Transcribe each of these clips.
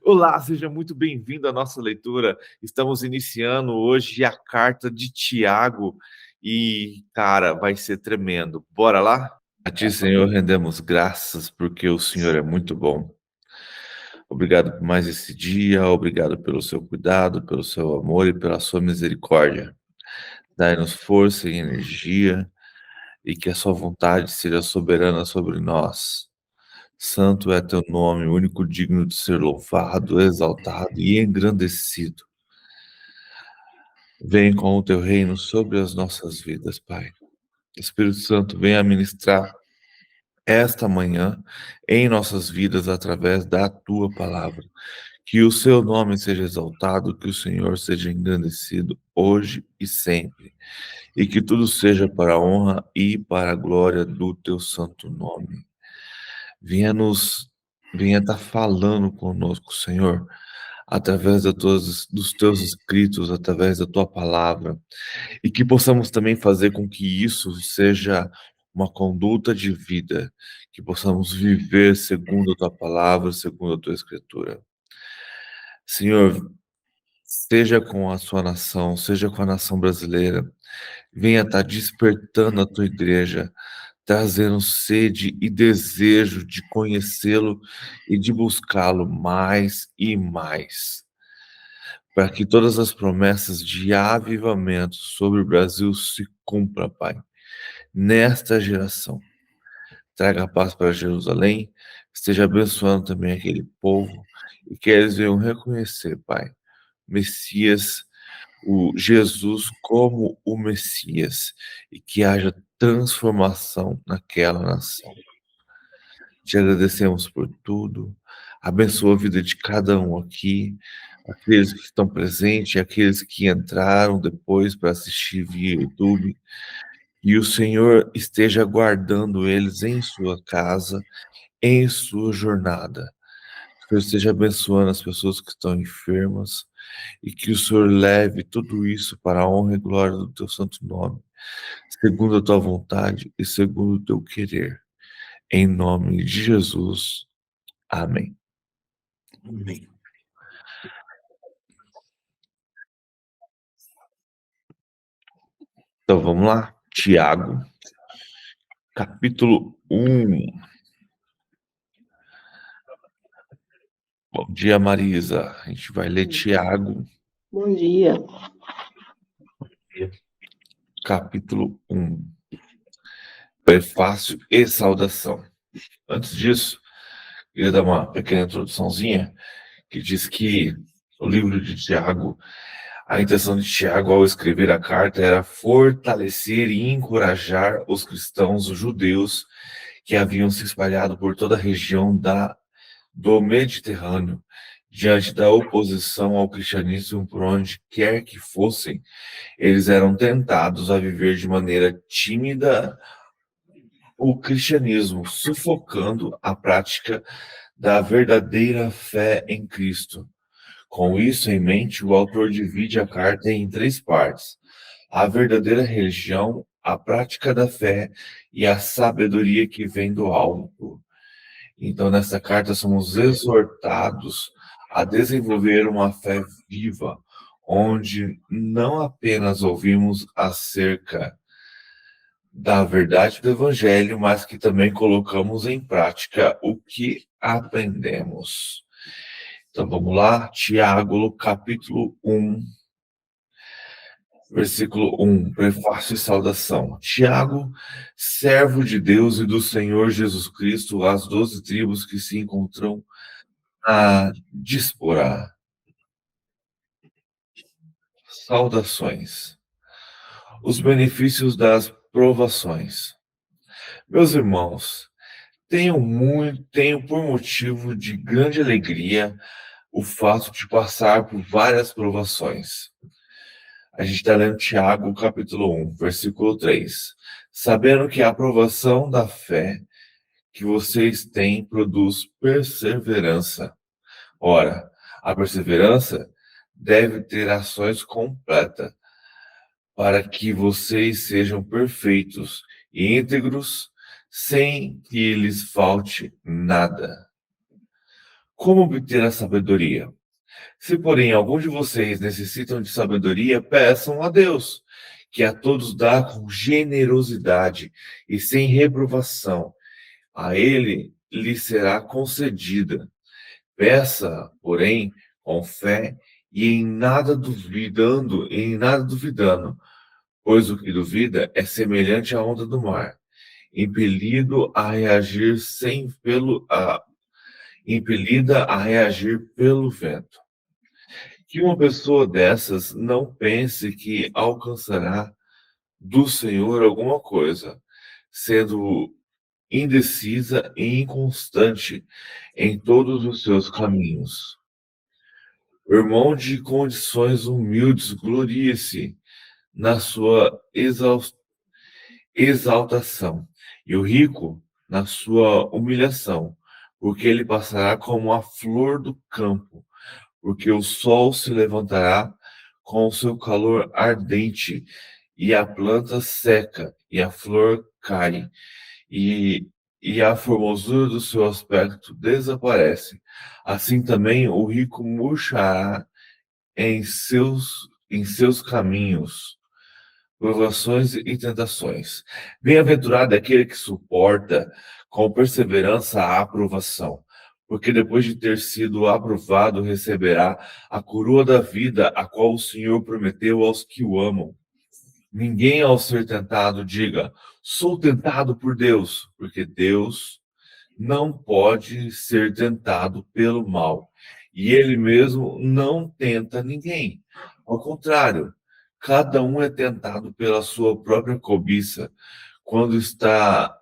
Olá, seja muito bem-vindo à nossa leitura. Estamos iniciando hoje a carta de Tiago e, cara, vai ser tremendo. Bora lá? A ti, Senhor, rendemos graças porque o Senhor é muito bom. Obrigado por mais esse dia, obrigado pelo seu cuidado, pelo seu amor e pela sua misericórdia. Dai-nos força e energia e que a sua vontade seja soberana sobre nós. Santo é teu nome, único digno de ser louvado, exaltado e engrandecido. Vem com o teu reino sobre as nossas vidas, Pai. Espírito Santo, venha ministrar esta manhã em nossas vidas através da tua palavra. Que o seu nome seja exaltado, que o Senhor seja engrandecido hoje e sempre. E que tudo seja para a honra e para a glória do teu santo nome. Venha estar falando conosco, Senhor, através dos teus escritos, através da tua palavra, e que possamos também fazer com que isso seja uma conduta de vida, que possamos viver segundo a tua palavra, segundo a tua escritura. Senhor, seja com a sua nação, seja com a nação brasileira, venha estar despertando a tua igreja, trazendo sede e desejo de conhecê-lo e de buscá-lo mais e mais, para que todas as promessas de avivamento sobre o Brasil se cumpram, Pai, nesta geração. Traga paz para Jerusalém, esteja abençoando também aquele povo, e que eles venham reconhecer, Pai, Messias, o Jesus como o Messias, e que haja transformação naquela nação. Te agradecemos por tudo. Abençoa a vida de cada um aqui, aqueles que estão presentes, aqueles que entraram depois para assistir via YouTube. E o Senhor esteja guardando eles em sua casa, em sua jornada. Que o Senhor esteja abençoando as pessoas que estão enfermas e que o Senhor leve tudo isso para a honra e glória do teu santo nome, segundo a tua vontade e segundo o teu querer. Em nome de Jesus. Amém. Amém. Então vamos lá. Tiago, capítulo 1. Bom dia, Marisa. A gente vai ler Tiago, Bom dia. capítulo 1. Prefácio e saudação. Antes disso, queria dar uma pequena introduçãozinha que diz que o livro de Tiago, a intenção de Tiago ao escrever a carta era fortalecer e encorajar os cristãos os judeus que haviam se espalhado por toda a região do Mediterrâneo, diante da oposição ao cristianismo por onde quer que fossem. Eles eram tentados a viver de maneira tímida o cristianismo, sufocando a prática da verdadeira fé em Cristo. Com isso em mente, o autor divide a carta em três partes: a verdadeira religião, a prática da fé e a sabedoria que vem do alto. Então, nessa carta, somos exortados a desenvolver uma fé viva, onde não apenas ouvimos acerca da verdade do Evangelho, mas que também colocamos em prática o que aprendemos. Então vamos lá, Tiago, capítulo 1, versículo 1, prefácio e saudação. Tiago, servo de Deus e do Senhor Jesus Cristo, às 12 tribos que se encontram a disporá. Saudações. Os benefícios das provações. Meus irmãos, tenho por motivo de grande alegria o fato de passar por várias provações. A gente está lendo Tiago, capítulo 1, versículo 3. Sabendo que a aprovação da fé que vocês têm produz perseverança. Ora, a perseverança deve ter ações completas, para que vocês sejam perfeitos e íntegros, sem que lhes falte nada. Como obter a sabedoria? Se, porém, algum de vocês necessitam de sabedoria, peçam a Deus, que a todos dá com generosidade e sem reprovação. A ele lhe será concedida. Peça, porém, com fé e em nada duvidando, pois o que duvida é semelhante à onda do mar, impelido a reagir sem pelo a impelida a reagir pelo vento. Que uma pessoa dessas não pense que alcançará do Senhor alguma coisa, sendo indecisa e inconstante em todos os seus caminhos. O irmão de condições humildes glorie-se na sua exaltação, e o rico na sua humilhação, porque ele passará como a flor do campo, porque o sol se levantará com o seu calor ardente, e a planta seca, e a flor cai, e, e a formosura do seu aspecto desaparece. Assim também o rico murchará em seus caminhos, provações e tentações. Bem-aventurado é aquele que suporta com perseverança a aprovação, porque depois de ter sido aprovado, receberá a coroa da vida, a qual o Senhor prometeu aos que o amam. Ninguém, ao ser tentado, diga: sou tentado por Deus, porque Deus não pode ser tentado pelo mal, e ele mesmo não tenta ninguém. Ao contrário, cada um é tentado pela sua própria cobiça, quando está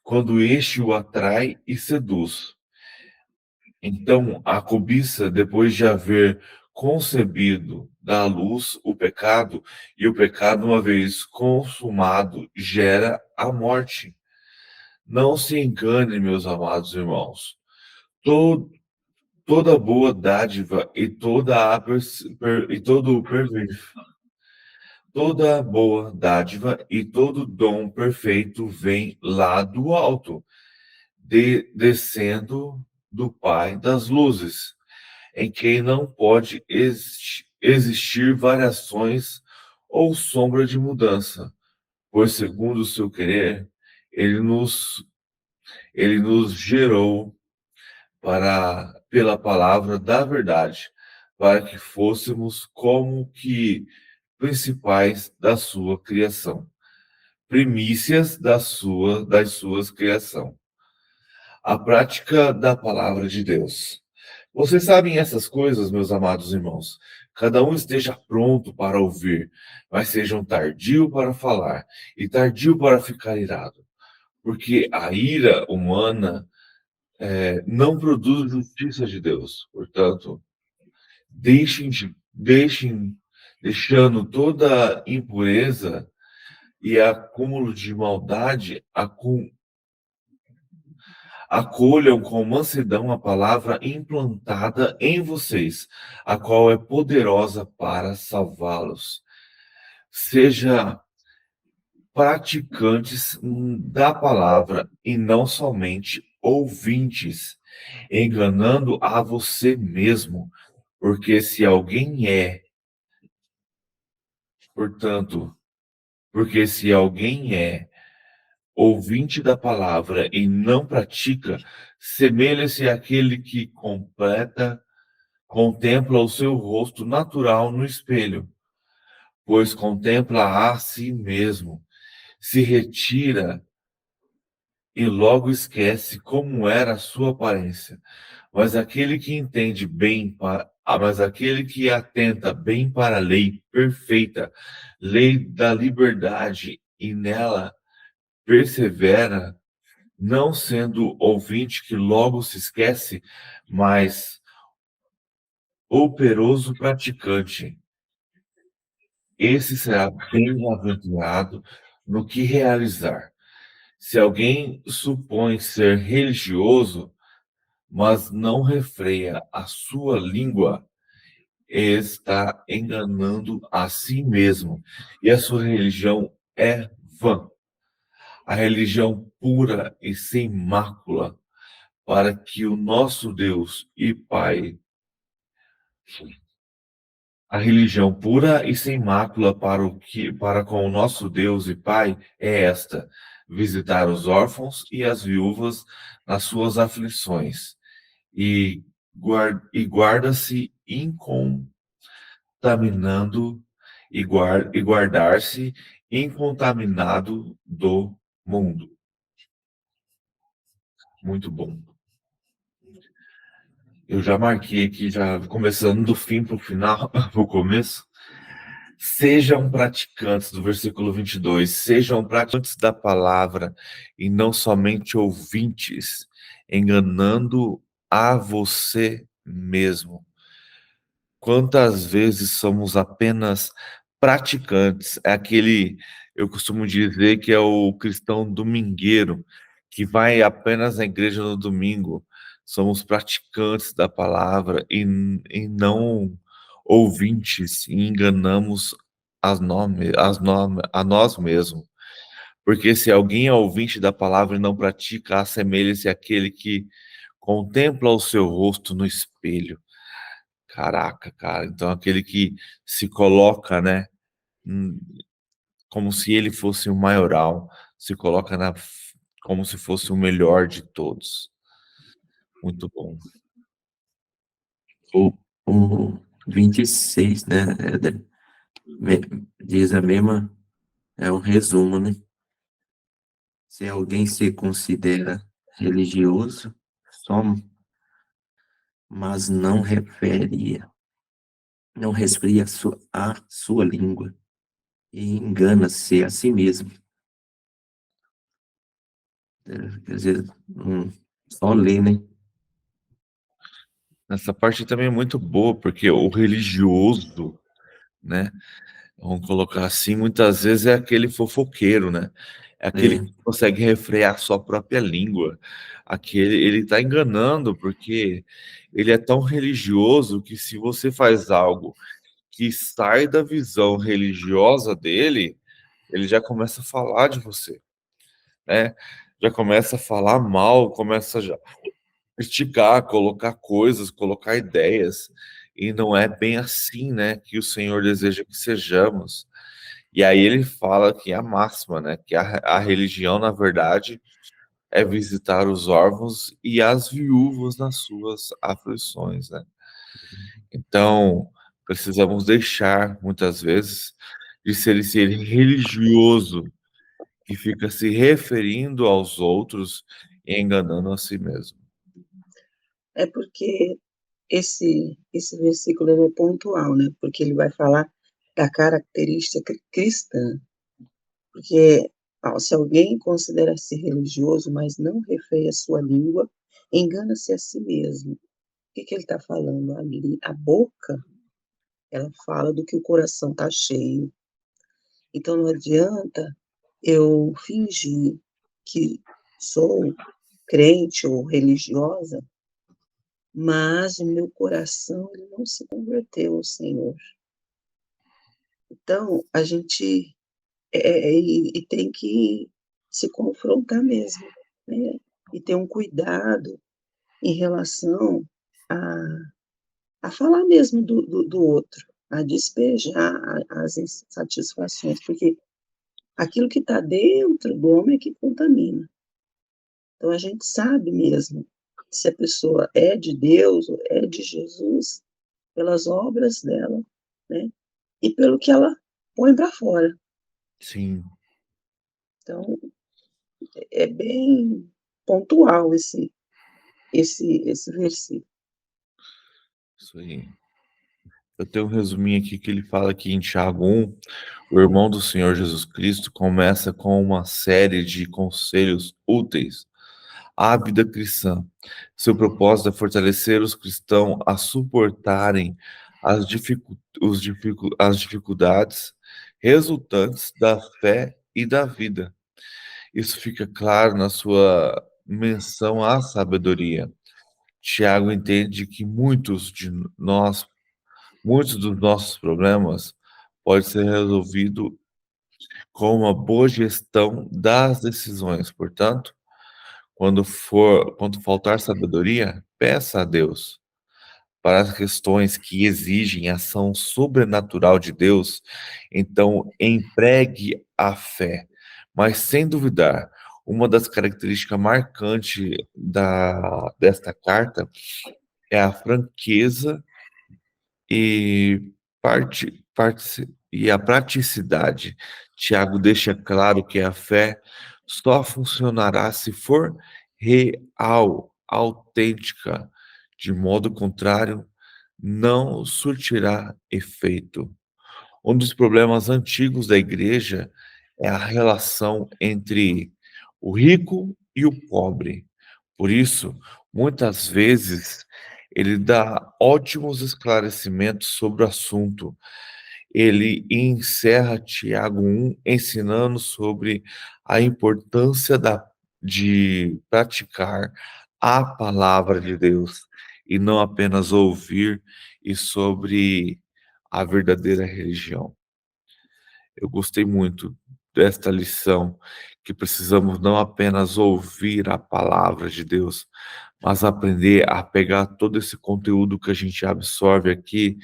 quando este o atrai e seduz. Então, a cobiça, depois de haver concebido, dá à luz o pecado, e o pecado, uma vez consumado, gera a morte. Não se engane, meus amados irmãos. To- Toda boa dádiva e toda a e todo toda boa dádiva e todo dom perfeito vem lá do alto, descendo do Pai das luzes, em quem não pode existir variações ou sombra de mudança, pois segundo o seu querer, ele nos, ele nos gerou pela palavra da verdade, para que fôssemos como que principais da sua criação, primícias das suas criação. A prática da palavra de Deus. Vocês sabem essas coisas, meus amados irmãos. Cada um esteja pronto para ouvir, mas sejam tardio para falar e tardio para ficar irado, porque a ira humana não produz justiça de Deus. Portanto, deixem, deixando toda impureza e acúmulo de maldade, acolham com mansidão a palavra implantada em vocês, a qual é poderosa para salvá-los. Seja praticantes da palavra e não somente ouvintes, enganando a você mesmo, porque se alguém portanto, porque se alguém é ouvinte da palavra e não pratica, semelha-se àquele que contempla o seu rosto natural no espelho, pois contempla a si mesmo, se retira e logo esquece como era a sua aparência. Mas aquele que atenta bem para a lei perfeita, lei da liberdade, e nela persevera, não sendo ouvinte que logo se esquece, mas operoso praticante. Esse será bem-aventurado no que realizar. Se alguém supõe ser religioso, mas não refreia a sua língua, está enganando a si mesmo, e a sua religião é vã. A religião pura e sem mácula para que o nosso Deus e Pai, a religião pura e sem mácula para com o nosso Deus e Pai é esta: visitar os órfãos e as viúvas nas suas aflições, e, guarda-se incontaminando e guardar-se incontaminado do mundo. Muito bom. Eu já marquei aqui, já começando do fim para o final, para o começo. Sejam praticantes, do versículo 22, sejam praticantes da palavra e não somente ouvintes, enganando a você mesmo. Quantas vezes somos apenas praticantes? É aquele, eu costumo dizer que é o cristão domingueiro, que vai apenas à igreja no domingo. Somos praticantes da palavra e não ouvintes, e enganamos a nós mesmos. Porque se alguém é ouvinte da palavra e não pratica, assemelha-se àquele que contempla o seu rosto no espelho. Caraca, cara, então aquele que se coloca, né, hum, como se ele fosse o maioral, se coloca como se fosse o melhor de todos. Muito bom. O 26, né? Diz a mesma, é um resumo, né? Se alguém se considera religioso, só, mas não resfria a sua língua e engana-se a si mesmo. Quer dizer, só lê, né? Essa parte também é muito boa, porque o religioso, né, vamos colocar assim, muitas vezes é aquele fofoqueiro, né? É aquele É, que consegue refrear sua própria língua. Aquele, ele está enganando, porque ele é tão religioso que se você faz algo que sai da visão religiosa dele, ele já começa a falar de você, né? Já começa a falar mal, começa já a criticar, colocar coisas, colocar ideias. E não é bem assim, né, que o Senhor deseja que sejamos. E aí ele fala que é a máxima, né? Que a religião, na verdade, é visitar os órfãos e as viúvas nas suas aflições, né? Então, precisamos deixar, muitas vezes, de ser esse religioso que fica se referindo aos outros e enganando a si mesmo. É porque esse versículo ele é pontual, né? Porque ele vai falar da característica cristã. Porque se alguém considera-se religioso, mas não refreia a sua língua, engana-se a si mesmo. O que que ele está falando ali? A boca, ela fala do que o coração está cheio. Então não adianta eu fingir que sou crente ou religiosa, mas o meu coração ele não se converteu ao Senhor. Então, a gente e tem que se confrontar mesmo, né? E ter um cuidado em relação a falar mesmo do outro, a despejar as insatisfações, porque aquilo que está dentro do homem é que contamina. Então, a gente sabe mesmo se a pessoa é de Deus ou é de Jesus pelas obras dela, né? E pelo que ela põe para fora. Sim, Então, é bem pontual esse versículo. isso aí. Eu tenho um resuminho aqui que ele fala que em Tiago 1, o irmão do Senhor Jesus Cristo começa com uma série de conselhos úteis à vida cristã. Seu propósito é fortalecer os cristãos a suportarem as dificuldades resultantes da fé e da vida. Isso fica claro na sua menção à sabedoria. Tiago entende que muitos dos nossos problemas podem ser resolvidos com uma boa gestão das decisões. Portanto, Quando faltar sabedoria, peça a Deus. Para as questões que exigem ação sobrenatural de Deus, então empregue a fé, mas sem duvidar, uma das características marcantes desta carta é a franqueza e, e a praticidade. Tiago deixa claro que a fé só funcionará se for real, autêntica. De modo contrário, não surtirá efeito. Um dos problemas antigos da igreja é a relação entre o rico e o pobre. Por isso, muitas vezes, ele dá ótimos esclarecimentos sobre o assunto. Ele encerra Tiago 1 ensinando sobre a importância de praticar a palavra de Deus e não apenas ouvir e sobre a verdadeira religião. Eu gostei muito desta lição, que precisamos não apenas ouvir a palavra de Deus, mas aprender a pegar todo esse conteúdo que a gente absorve aqui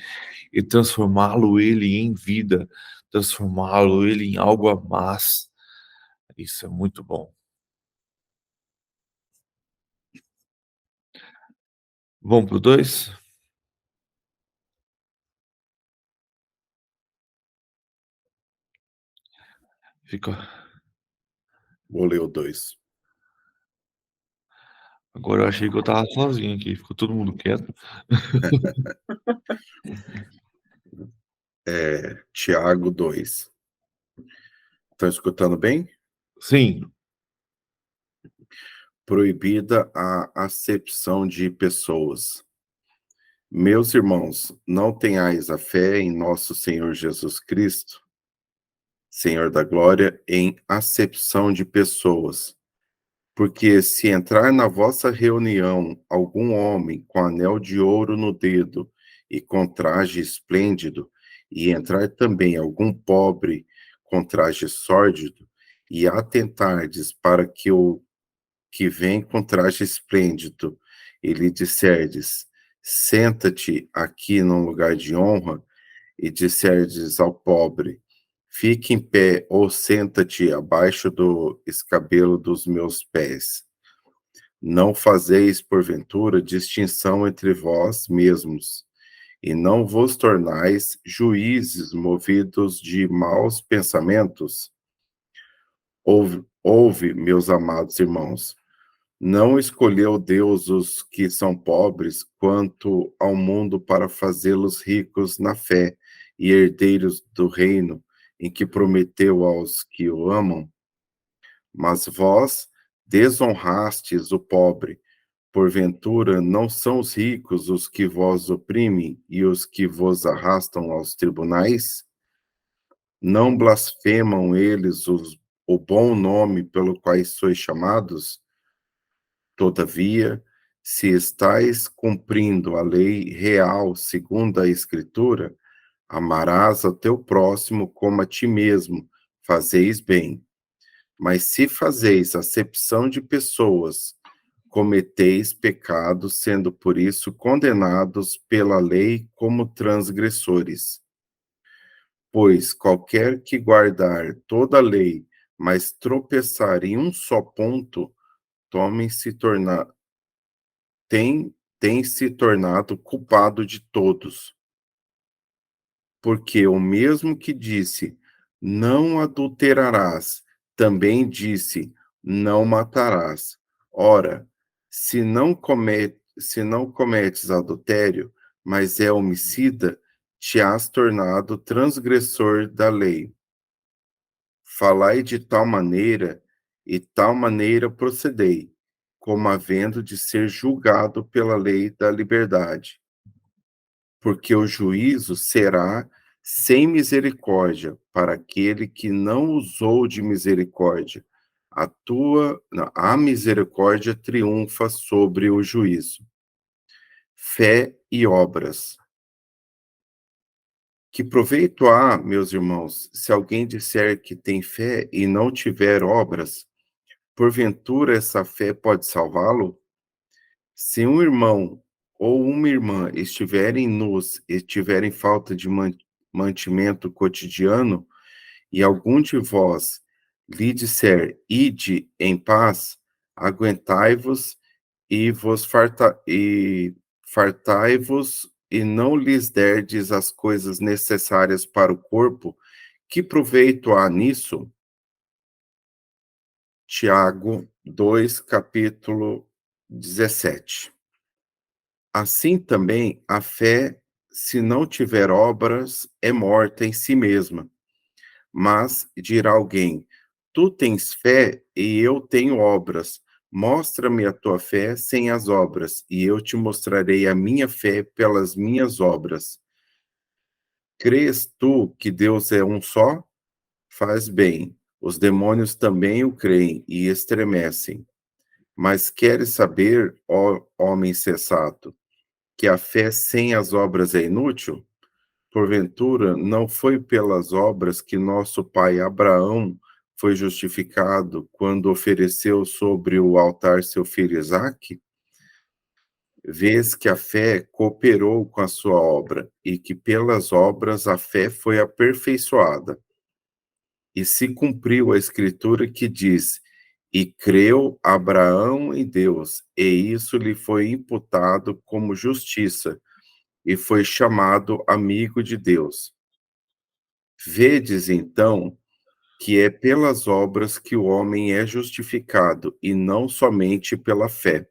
e transformá-lo ele em vida, transformá-lo ele em algo a mais. Isso é muito bom. Vamos pro 2? Fica. Vou ler o 2. Agora eu achei que eu tava sozinho aqui, ficou todo mundo quieto. Tiago 2. Estão escutando bem? Sim, Proibida a acepção de pessoas. Meus irmãos, não tenhais a fé em nosso Senhor Jesus Cristo, Senhor da glória, em acepção de pessoas. Porque se entrar na vossa reunião algum homem com anel de ouro no dedo e com traje esplêndido, e entrar também algum pobre com traje sórdido, e atentardes para que o que vem com traje esplêndido, e lhe disserdes, senta-te aqui num lugar de honra, e disserdes ao pobre, fique em pé ou senta-te abaixo do escabelo dos meus pés. Não fazeis, porventura, distinção entre vós mesmos, e não vos tornais juízes movidos de maus pensamentos? Ouve, meus amados irmãos, não escolheu Deus os que são pobres quanto ao mundo para fazê-los ricos na fé e herdeiros do reino em que prometeu aos que o amam? Mas vós desonrastes o pobre. Porventura, não são os ricos os que vos oprimem e os que vos arrastam aos tribunais? Não blasfemam eles o bom nome pelo qual sois chamados? Todavia, se estais cumprindo a lei real segundo a Escritura, amarás ao teu próximo como a ti mesmo, fazeis bem. Mas se fazeis acepção de pessoas, cometeis pecado, sendo por isso condenados pela lei como transgressores. Pois qualquer que guardar toda a lei, mas tropeçar em um só ponto, tome-se tornar tem se tornado culpado de todos. Porque o mesmo que disse, não adulterarás, também disse, não matarás. Ora, se não cometes adultério, mas é homicida, te has tornado transgressor da lei. Falai de tal maneira, e tal maneira procedei, como havendo de ser julgado pela lei da liberdade. Porque o juízo será sem misericórdia para aquele que não usou de misericórdia. A misericórdia triunfa sobre o juízo. Fé e obras. Que proveito há, meus irmãos, se alguém disser que tem fé e não tiver obras? porventura essa fé pode salvá-lo? Se um irmão ou uma irmã estiverem nus e tiverem falta de mantimento cotidiano, e algum de vós lhe disser, ide em paz, aguentai-vos e fartai-vos e não lhes derdes as coisas necessárias para o corpo, que proveito há nisso? Tiago 2, capítulo 17. Assim também a fé, se não tiver obras, é morta em si mesma. Mas dirá alguém: tu tens fé e eu tenho obras. Mostra-me a tua fé sem as obras, e eu te mostrarei a minha fé pelas minhas obras. Crês tu que Deus é um só? Faz bem. Os demônios também o creem e estremecem. Mas queres saber, ó homem sensato, que a fé sem as obras é inútil? Porventura, não foi pelas obras que nosso pai Abraão foi justificado quando ofereceu sobre o altar seu filho Isaque? Vês que a fé cooperou com a sua obra, e que pelas obras a fé foi aperfeiçoada. E se cumpriu a escritura que diz: e creu Abraão em Deus, e isso lhe foi imputado como justiça, e foi chamado amigo de Deus. Vedes, então, que é pelas obras que o homem é justificado, e não somente pela fé.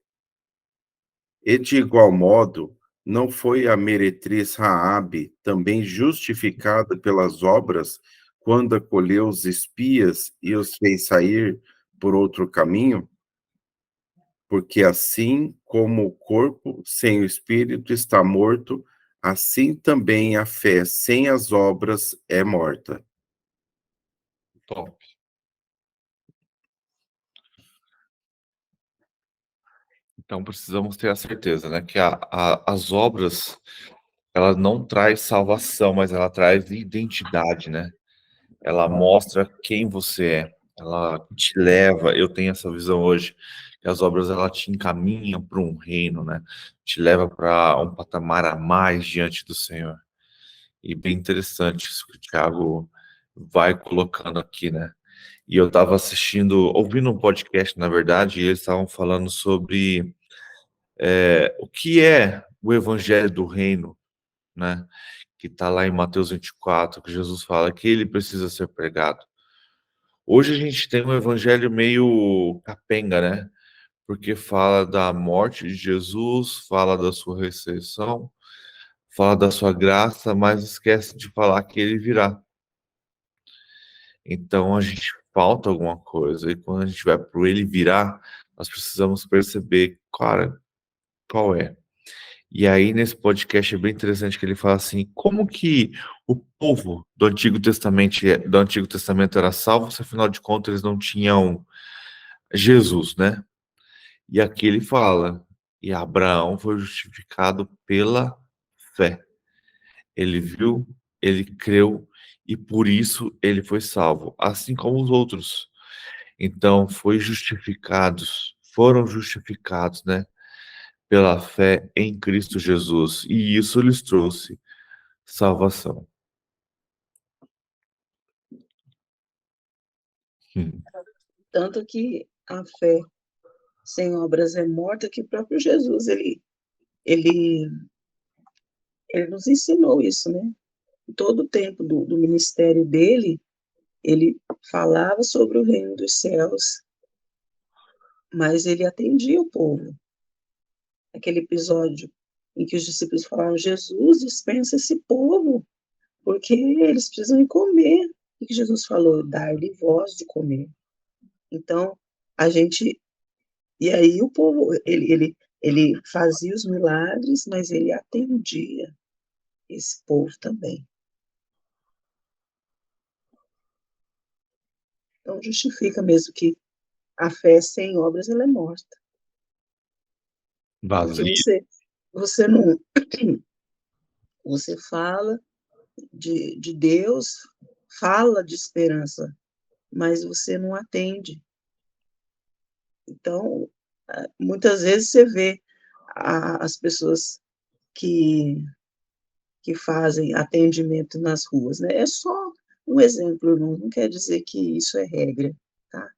E de igual modo, não foi a meretriz Raabe também justificada pelas obras, quando acolheu os espias e os fez sair por outro caminho? Porque assim como o corpo sem o espírito está morto, assim também a fé sem as obras é morta. Top. Então precisamos ter a certeza, né, que as obras, ela não traz salvação, mas ela traz identidade, né? Ela mostra quem você é. Ela te leva, eu tenho essa visão hoje, que as obras ela te encaminham para um reino, né? Te leva para um patamar a mais diante do Senhor. E bem interessante isso que o Thiago vai colocando aqui, né? E eu estava ouvindo um podcast, na verdade, e eles estavam falando sobre o que é o evangelho do reino, né? Que está lá em Mateus 24, que Jesus fala que ele precisa ser pregado. Hoje a gente tem um evangelho meio capenga, né? Porque fala da morte de Jesus, fala da sua ressurreição, fala da sua graça, mas esquece de falar que ele virá. Então a gente falta alguma coisa, e quando a gente vai para o ele virá, nós precisamos perceber, cara, qual é. E aí, nesse podcast, é bem interessante que ele fala assim: como que o povo do Antigo Testamento era salvo, se afinal de contas eles não tinham Jesus, né? E aqui ele fala: e Abraão foi justificado pela fé. Ele viu, ele creu, e por isso ele foi salvo, assim como os outros. Então, foram justificados, né? Pela fé em Cristo Jesus, e isso lhes trouxe salvação. Hum. Tanto que a fé sem obras é morta, que o próprio Jesus, ele, ele nos ensinou isso, né? Em todo o tempo do ministério dele, ele falava sobre o reino dos céus, mas ele atendia o povo. Aquele episódio em que os discípulos falaram: Jesus, dispensa esse povo, porque eles precisam ir comer. O que Jesus falou? Dar-lhe voz de comer. Então, a gente. E aí o povo, ele fazia os milagres, mas ele atendia esse povo também. Então, justifica mesmo que a fé sem obras ela é morta. Porque Vazio. você não. Você fala de Deus, fala de esperança, mas você não atende. Então, muitas vezes você vê as pessoas que fazem atendimento nas ruas, né? É só um exemplo, não quer dizer que isso é regra, tá?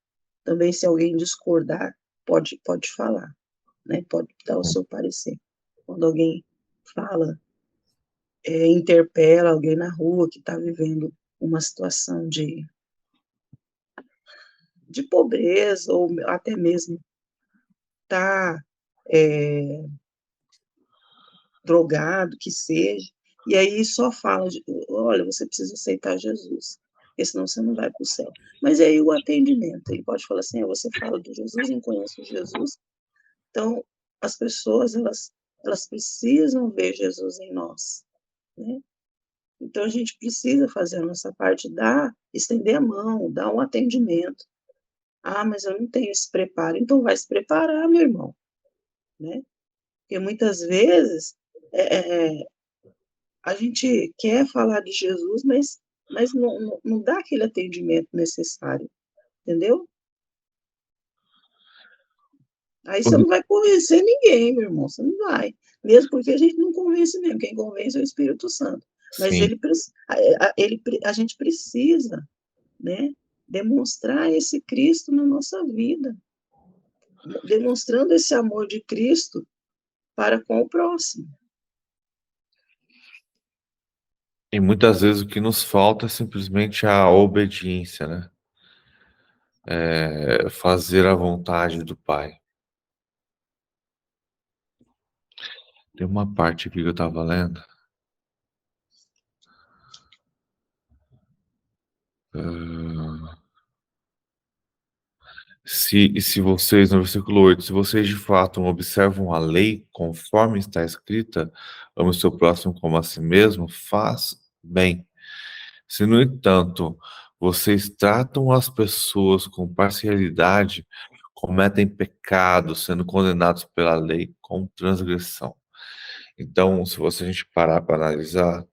Também, se alguém discordar, pode falar, né? Pode dar o seu parecer. Quando alguém fala, interpela alguém na rua que está vivendo uma situação de pobreza, ou até mesmo está drogado, que seja, e aí só fala, olha, você precisa aceitar Jesus, porque senão você não vai para o céu. Mas aí o atendimento, ele pode falar assim, você fala do Jesus, não conhece o Jesus, então as pessoas, elas precisam ver Jesus em nós, né? Então a gente precisa fazer a nossa parte, estender a mão, dar um atendimento. Mas eu não tenho esse preparo, então vai se preparar, meu irmão, né? Porque muitas vezes a gente quer falar de Jesus, mas não dá aquele atendimento necessário, entendeu? Aí você não vai convencer ninguém, meu irmão, você não vai. Mesmo porque a gente não convence mesmo, quem convence é o Espírito Santo. Mas Sim. a gente precisa, né, demonstrar esse Cristo na nossa vida, demonstrando esse amor de Cristo para com o próximo. E muitas vezes o que nos falta é simplesmente a obediência, né? Fazer a vontade do Pai. Tem uma parte aqui que eu estava lendo. Se vocês, no versículo 8, se vocês de fato observam a lei conforme está escrita, ame o seu próximo como a si mesmo, faz bem. Se, no entanto, vocês tratam as pessoas com parcialidade, cometem pecado, sendo condenados pela lei com transgressão. Então, se a gente parar para analisar,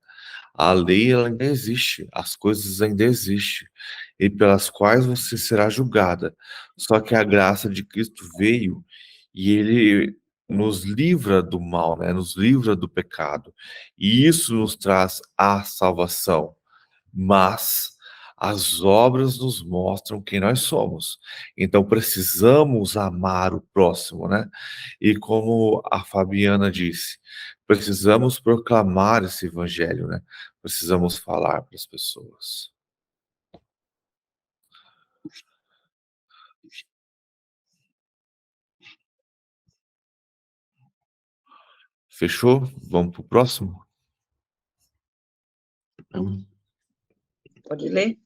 a lei ela ainda existe, as coisas ainda existem, e pelas quais você será julgada. Só que a graça de Cristo veio e ele nos livra do mal, né? Nos livra do pecado. E isso nos traz a salvação. Mas as obras nos mostram quem nós somos. Então precisamos amar o próximo, né? E como a Fabiana disse, precisamos proclamar esse evangelho, né? Precisamos falar para as pessoas. Fechou? Vamos para o próximo? Então, Pode ler?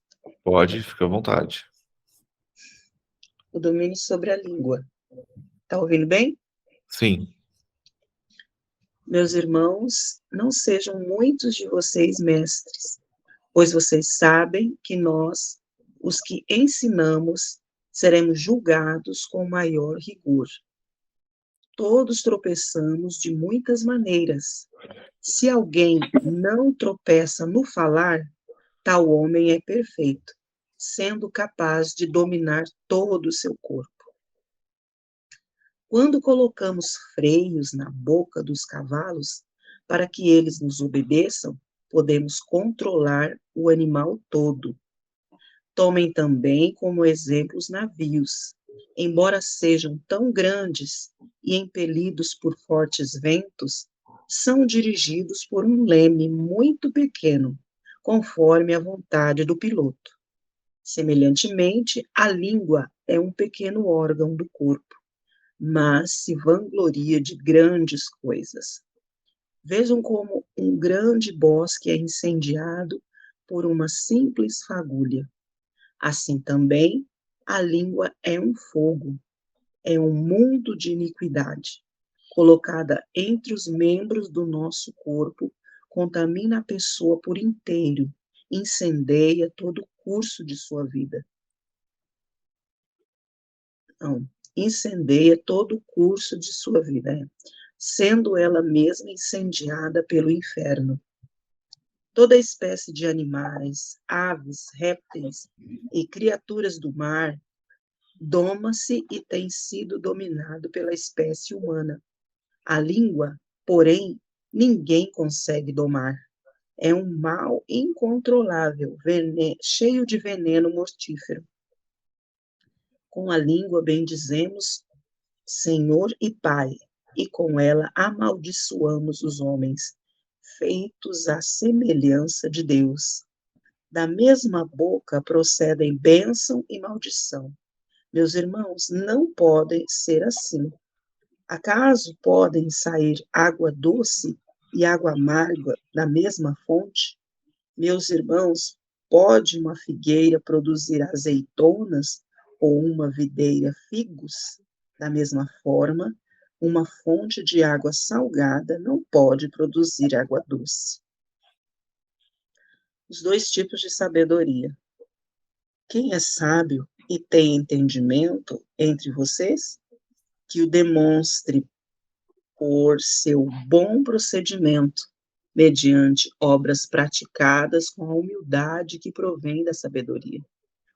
Pode, fica à vontade. O domínio sobre a língua. Está ouvindo bem? Sim. Meus irmãos, não sejam muitos de vocês mestres, pois vocês sabem que nós, os que ensinamos, seremos julgados com maior rigor. Todos tropeçamos de muitas maneiras. Se alguém não tropeça no falar, tal homem é perfeito, sendo capaz de dominar todo o seu corpo. Quando colocamos freios na boca dos cavalos, para que eles nos obedeçam, podemos controlar o animal todo. Tomem também como exemplo os navios. Embora sejam tão grandes e impelidos por fortes ventos, são dirigidos por um leme muito pequeno, conforme a vontade do piloto. Semelhantemente, a língua é um pequeno órgão do corpo, mas se vangloria de grandes coisas. Vejam como um grande bosque é incendiado por uma simples fagulha. Assim também, a língua é um fogo, é um mundo de iniquidade. Colocada entre os membros do nosso corpo, contamina a pessoa por inteiro, incendeia todo o curso de sua vida. Não, incendeia todo o curso de sua vida, sendo ela mesma incendiada pelo inferno. Toda espécie de animais, aves, répteis e criaturas do mar doma-se e tem sido dominado pela espécie humana. A língua, porém, ninguém consegue domar. É um mal incontrolável, cheio de veneno mortífero. Com a língua bendizemos Senhor e Pai, e com ela amaldiçoamos os homens, feitos à semelhança de Deus. Da mesma boca procedem bênção e maldição. Meus irmãos, não podem ser assim. Acaso podem sair água doce e água amarga da mesma fonte? Meus irmãos, pode uma figueira produzir azeitonas ou uma videira figos? Da mesma forma, uma fonte de água salgada não pode produzir água doce. Os dois tipos de sabedoria. Quem é sábio e tem entendimento entre vocês, que o demonstre por seu bom procedimento, mediante obras praticadas com a humildade que provém da sabedoria.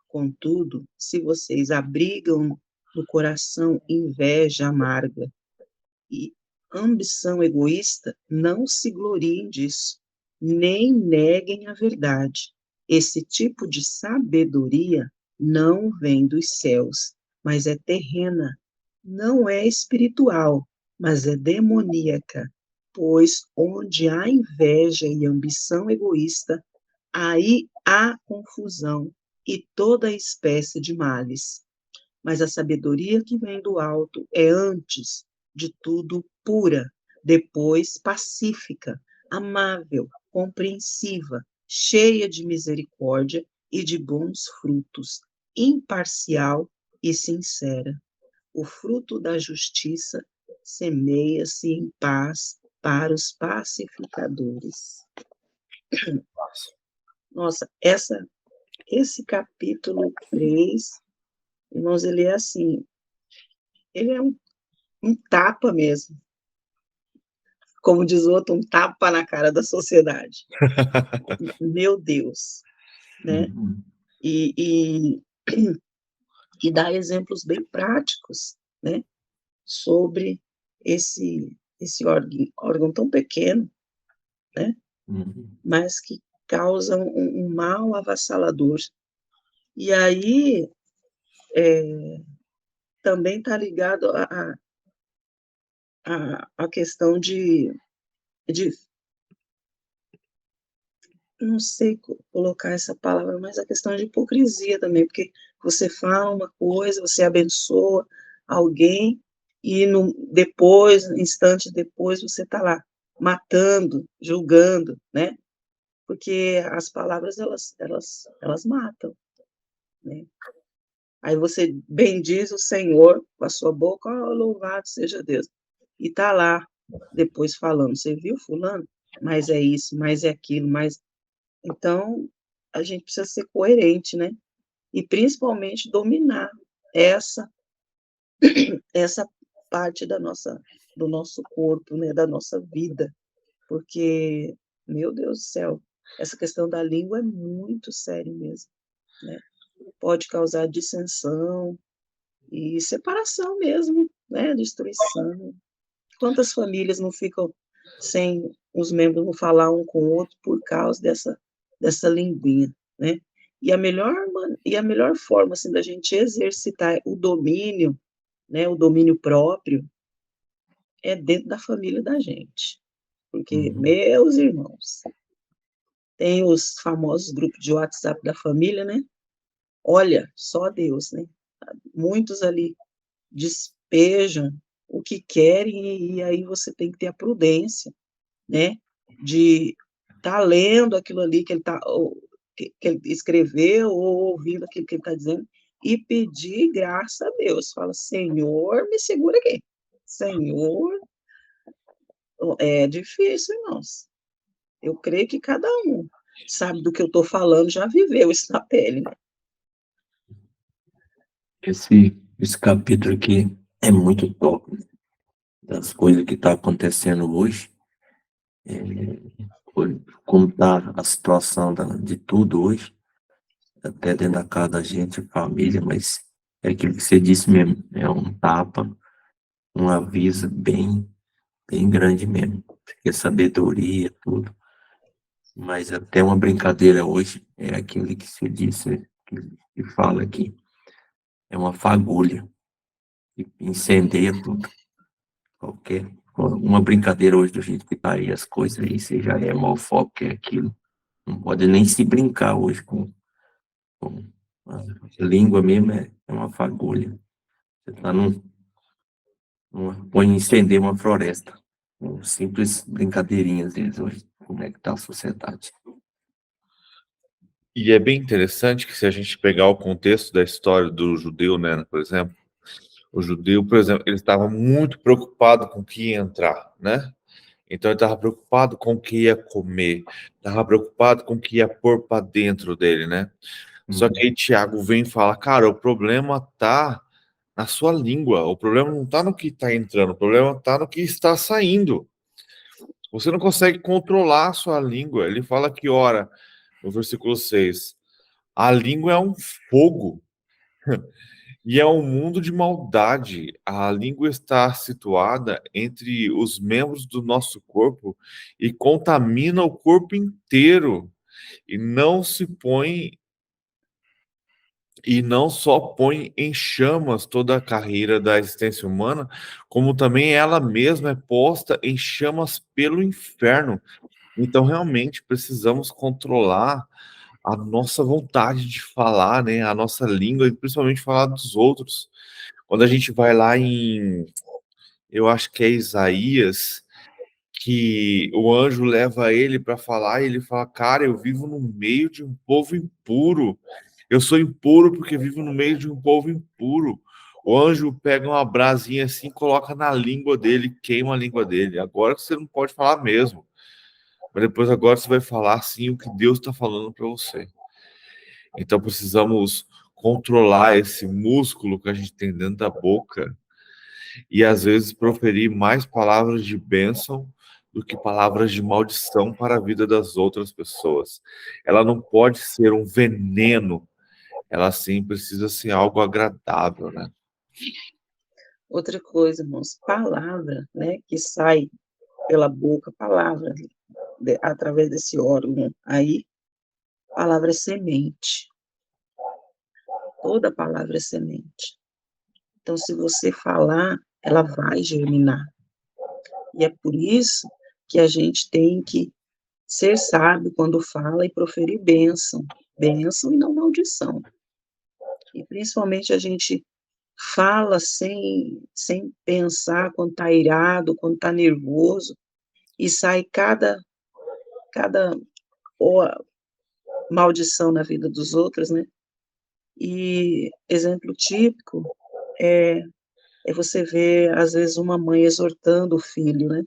Contudo, se vocês abrigam no coração inveja amarga e ambição egoísta, não se gloriem disso, nem neguem a verdade. Esse tipo de sabedoria não vem dos céus, mas é terrena, não é espiritual, mas é demoníaca, pois onde há inveja e ambição egoísta, aí há confusão e toda espécie de males. Mas a sabedoria que vem do alto é antes de tudo pura, depois pacífica, amável, compreensiva, cheia de misericórdia e de bons frutos, imparcial e sincera. O fruto da justiça semeia-se em paz para os pacificadores. Nossa, esse capítulo 3, irmãos, ele é assim, ele é um tapa mesmo. Como diz o outro, um tapa na cara da sociedade. Meu Deus, né? E dá exemplos bem práticos, né? Sobre esse órgão tão pequeno, né? Mas que causa um mal avassalador. E aí, também está ligado a questão de não sei colocar essa palavra, mas a questão de hipocrisia também, porque você fala uma coisa, você abençoa alguém, e depois, instante depois, você está lá, matando, julgando, né? Porque as palavras, elas matam, né? Aí você bendiz o Senhor com a sua boca, oh, louvado seja Deus. E está lá, depois falando, você viu fulano? Mas é isso, mas é aquilo, mas... Então, a gente precisa ser coerente, né? E principalmente dominar essa parte do nosso corpo, né? Da nossa vida. Porque, meu Deus do céu, essa questão da língua é muito séria mesmo, né? Pode causar dissensão e separação mesmo, né? Destruição. Quantas famílias não ficam sem os membros não falar um com o outro por causa dessa linguinha, né? E a melhor forma, assim, da gente exercitar o domínio, né, o domínio próprio, é dentro da família da gente. Porque, meus irmãos, tem os famosos grupos de WhatsApp da família, né? Olha, só Deus, né? Muitos ali despejam o que querem, e aí você tem que ter a prudência, né? De estar lendo aquilo ali que ele escreveu, ou ouvindo aquilo que ele está dizendo, e pedir graça a Deus. Fala, Senhor, me segura aqui. Senhor, é difícil, irmãos. Eu creio que cada um sabe do que eu estou falando, já viveu isso na pele, né? Esse capítulo aqui é muito top, né? Das coisas que está acontecendo hoje. Como está a situação de tudo hoje, até dentro da casa da gente, família, mas É aquilo que você disse mesmo, é um tapa, um aviso bem, bem grande mesmo, porque sabedoria, tudo. Mas até uma brincadeira hoje é aquilo que você disse, que fala aqui, é uma fagulha, que incendeia tudo. Qualquer, uma brincadeira hoje do jeito que tá aí as coisas aí, você já é mau foco, que é aquilo. Não pode nem se brincar hoje com a língua mesmo, é uma fagulha. Você tá pode incender uma floresta. Com simples brincadeirinhas deles hoje. Como é que tá a sociedade? E é bem interessante que se a gente pegar o contexto da história do judeu, né, por exemplo, o judeu, por exemplo, ele estava muito preocupado com o que ia entrar, né? Então ele estava preocupado com o que ia comer, estava preocupado com o que ia pôr para dentro dele, né? Só que aí Tiago vem e fala, cara, o problema tá na sua língua, o problema não tá no que está entrando, o problema tá no que está saindo. Você não consegue controlar a sua língua. Ele fala que, ora, no versículo 6, a língua é um fogo e é um mundo de maldade. A língua está situada entre os membros do nosso corpo e contamina o corpo inteiro. E não se põe e não só põe em chamas toda a carreira da existência humana, como também ela mesma é posta em chamas pelo inferno. Então, realmente, precisamos controlar a nossa vontade de falar, né? A nossa língua, e principalmente falar dos outros. Quando a gente vai lá eu acho que é Isaías, que o anjo leva ele para falar, e ele fala, cara, eu vivo no meio de um povo impuro. Eu sou impuro porque vivo no meio de um povo impuro. O anjo pega uma brasinha assim, coloca na língua dele, queima a língua dele. Agora você não pode falar mesmo. Mas depois agora você vai falar sim o que Deus está falando para você. Então precisamos controlar esse músculo que a gente tem dentro da boca e às vezes proferir mais palavras de bênção do que palavras de maldição para a vida das outras pessoas. Ela não pode ser um veneno, ela sim precisa ser algo agradável, né? Outra coisa, irmãos, palavra, né, que sai pela boca, palavra, através desse órgão aí, palavra é semente. Toda palavra é semente. Então, se você falar, ela vai germinar. E é por isso que a gente tem que ser sábio quando fala e proferir bênção. Bênção e não maldição. E principalmente a gente fala sem pensar quando está irado, quando está nervoso, e sai cada ó, maldição na vida dos outros, né? E exemplo típico é você ver, às vezes, uma mãe exortando o filho, né?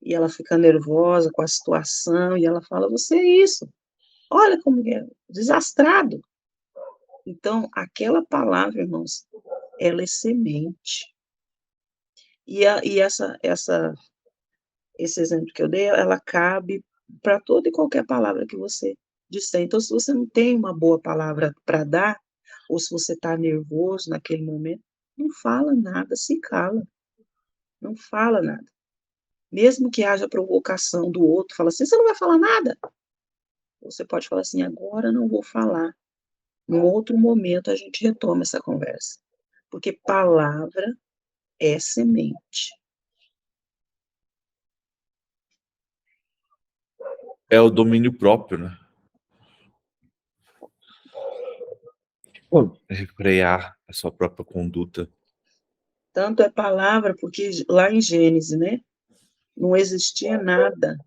E ela fica nervosa com a situação, e ela fala, você é isso, olha como é, desastrado. Então, aquela palavra, irmãos, ela é semente. E esse exemplo que eu dei, ela cabe para toda e qualquer palavra que você disser. Então, se você não tem uma boa palavra para dar, ou se você está nervoso naquele momento, não fala nada, se cala, não fala nada. Mesmo que haja provocação do outro, fala assim, você não vai falar nada? Você pode falar assim, agora não vou falar. Num outro momento a gente retoma essa conversa. Porque palavra é semente. É o domínio próprio, né? Refrear a sua própria conduta. Tanto é palavra, porque lá em Gênesis, né, não existia nada.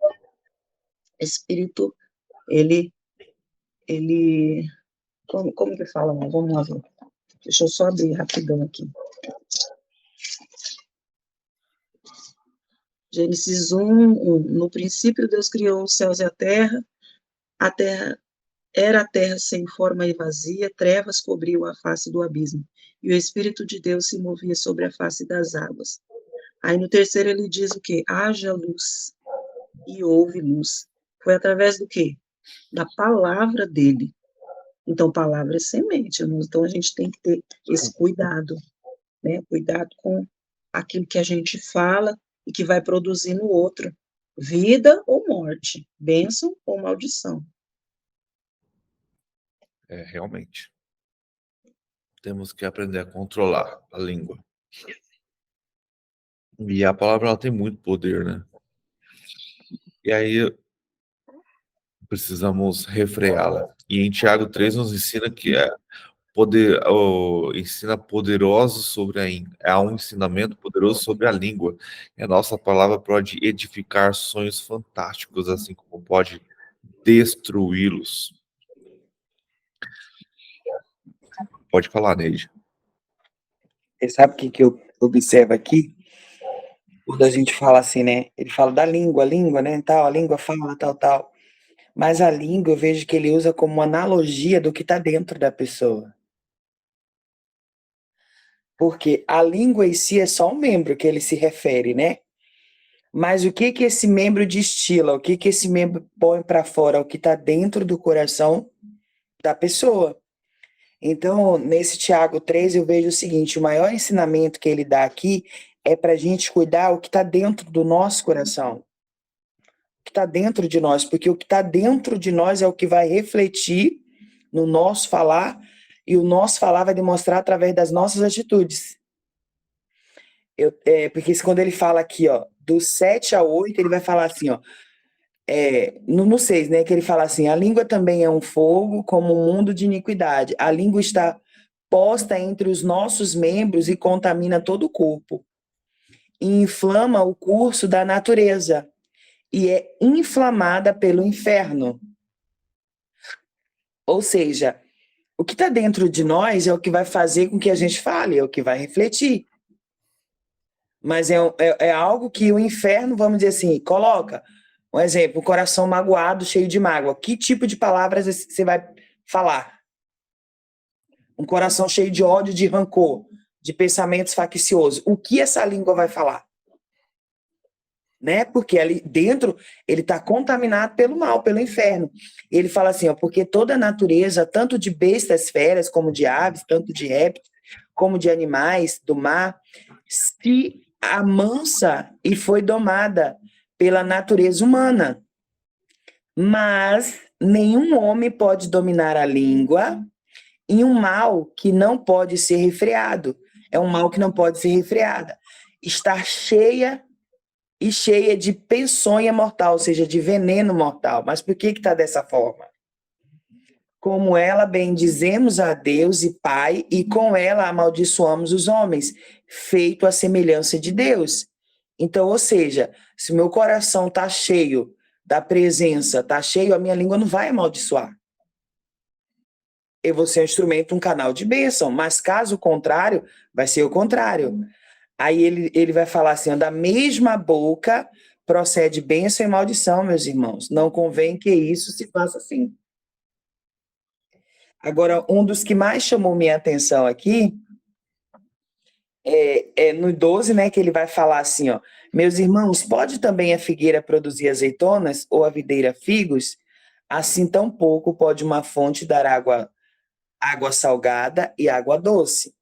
Espírito, ele como que fala? Vamos lá ver. Deixa eu só abrir rapidão aqui. Gênesis 1, no princípio Deus criou os céus e a terra era a terra sem forma e vazia, trevas cobriam a face do abismo, e o Espírito de Deus se movia sobre a face das águas. Aí no terceiro ele diz o quê? Haja luz, e houve luz. Foi através do quê? Da palavra dele. Então, palavra é semente, irmãos. Então, a gente tem que ter esse cuidado, né? Cuidado com aquilo que a gente fala e que vai produzir no outro, vida ou morte, bênção ou maldição. Realmente. Temos que aprender a controlar a língua. E a palavra ela tem muito poder, né? E aí precisamos refreá-la. E em Tiago 3 nos ensina que ensina poderoso sobre há um ensinamento poderoso sobre a língua. E a nossa palavra pode edificar sonhos fantásticos, assim como pode destruí-los. Pode falar, Neide. Você sabe o que eu observo aqui? Quando a gente fala assim, né? Ele fala da língua, né? Tal, a língua fala, tal, tal. Mas a língua eu vejo que ele usa como analogia do que está dentro da pessoa. Porque a língua em si é só um membro que ele se refere, né? Mas o que que esse membro destila? O que que esse membro põe para fora? O que está dentro do coração da pessoa. Então, nesse Tiago 3, eu vejo o seguinte: o maior ensinamento que ele dá aqui é para a gente cuidar o que está dentro do nosso coração. O que está dentro de nós, porque o que está dentro de nós é o que vai refletir no nosso falar, e o nosso falar vai demonstrar através das nossas atitudes. Porque quando ele fala aqui, ó, do 7 ao 8, ele vai falar assim, ó, no 6, né, que ele fala assim: a língua também é um fogo, como um mundo de iniquidade. A língua está posta entre os nossos membros e contamina todo o corpo. E inflama o curso da natureza. E é inflamada pelo inferno. Ou seja, o que está dentro de nós é o que vai fazer com que a gente fale, é o que vai refletir. Mas é algo que o inferno, vamos dizer assim, coloca. Um exemplo, um coração magoado, cheio de mágoa. Que tipo de palavras você vai falar? Um coração cheio de ódio, de rancor, de pensamentos facciosos. O que essa língua vai falar? Né? Porque ali dentro ele está contaminado pelo mal, pelo inferno. Ele fala assim, ó, porque toda a natureza, tanto de bestas feras como de aves, tanto de répteis como de animais do mar, se amansa e foi domada pela natureza humana. Mas nenhum homem pode dominar a língua em um mal que não pode ser refreado. É um mal que não pode ser refreada. Estar cheia de peçonha mortal, ou seja, de veneno mortal. Mas por que está dessa forma? Como ela bendizemos a Deus e Pai, e com ela amaldiçoamos os homens, feito à semelhança de Deus. Então, ou seja, se meu coração está cheio da presença, está cheio, a minha língua não vai amaldiçoar. Eu vou ser um instrumento, um canal de bênção, mas caso contrário, vai ser o contrário. Aí ele vai falar assim, da mesma boca procede bênção e maldição, meus irmãos. Não convém que isso se faça assim. Agora, um dos que mais chamou minha atenção aqui é no 12, né, que ele vai falar assim, ó: meus irmãos, pode também a figueira produzir azeitonas ou a videira figos? Assim tão pouco pode uma fonte dar água salgada e água doce.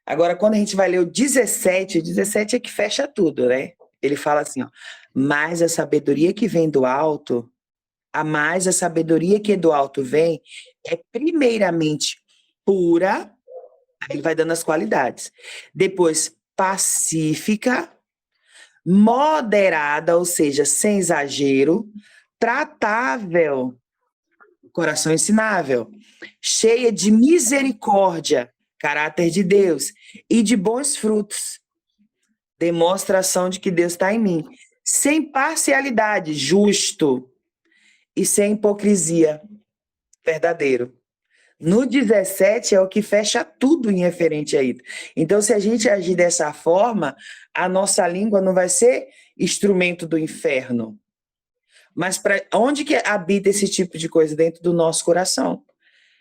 Agora, quando a gente vai ler o 17 é que fecha tudo, né? Ele fala assim, ó: mas a sabedoria que vem do alto, a mais a sabedoria que do alto vem, é primeiramente pura, aí ele vai dando as qualidades. Depois, pacífica, moderada, ou seja, sem exagero, tratável, coração ensinável, cheia de misericórdia, caráter de Deus, e de bons frutos, demonstração de que Deus está em mim, sem parcialidade, justo, e sem hipocrisia, verdadeiro. No 17 é o que fecha tudo em referente a isso. Então, se a gente agir dessa forma, a nossa língua não vai ser instrumento do inferno. Mas onde que habita esse tipo de coisa? Dentro do nosso coração.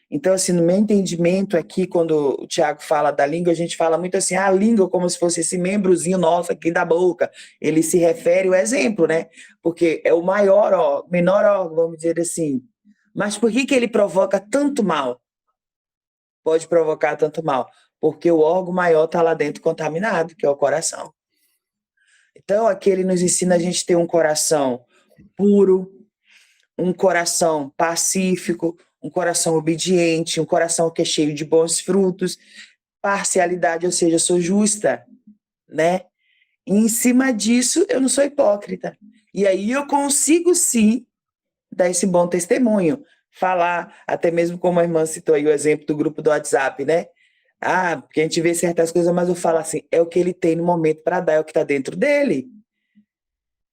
Então, assim, no meu entendimento aqui, quando o Tiago fala da língua, a gente fala muito assim, a língua como se fosse esse membrozinho nosso aqui da boca. Ele se refere ao exemplo, né? Porque é o menor órgão, vamos dizer assim. Mas por que ele provoca tanto mal? pode provocar tanto mal? Porque o órgão maior está lá dentro contaminado, que é o coração. Então, aqui ele nos ensina a gente ter um coração puro, um coração pacífico, um coração obediente, um coração que é cheio de bons frutos, parcialidade, ou seja, eu sou justa, né? E em cima disso, eu não sou hipócrita. E aí eu consigo, sim, dar esse bom testemunho, falar, até mesmo como a irmã citou aí o exemplo do grupo do WhatsApp, né? Ah, porque a gente vê certas coisas, mas eu falo assim, é o que ele tem no momento para dar, é o que está dentro dele.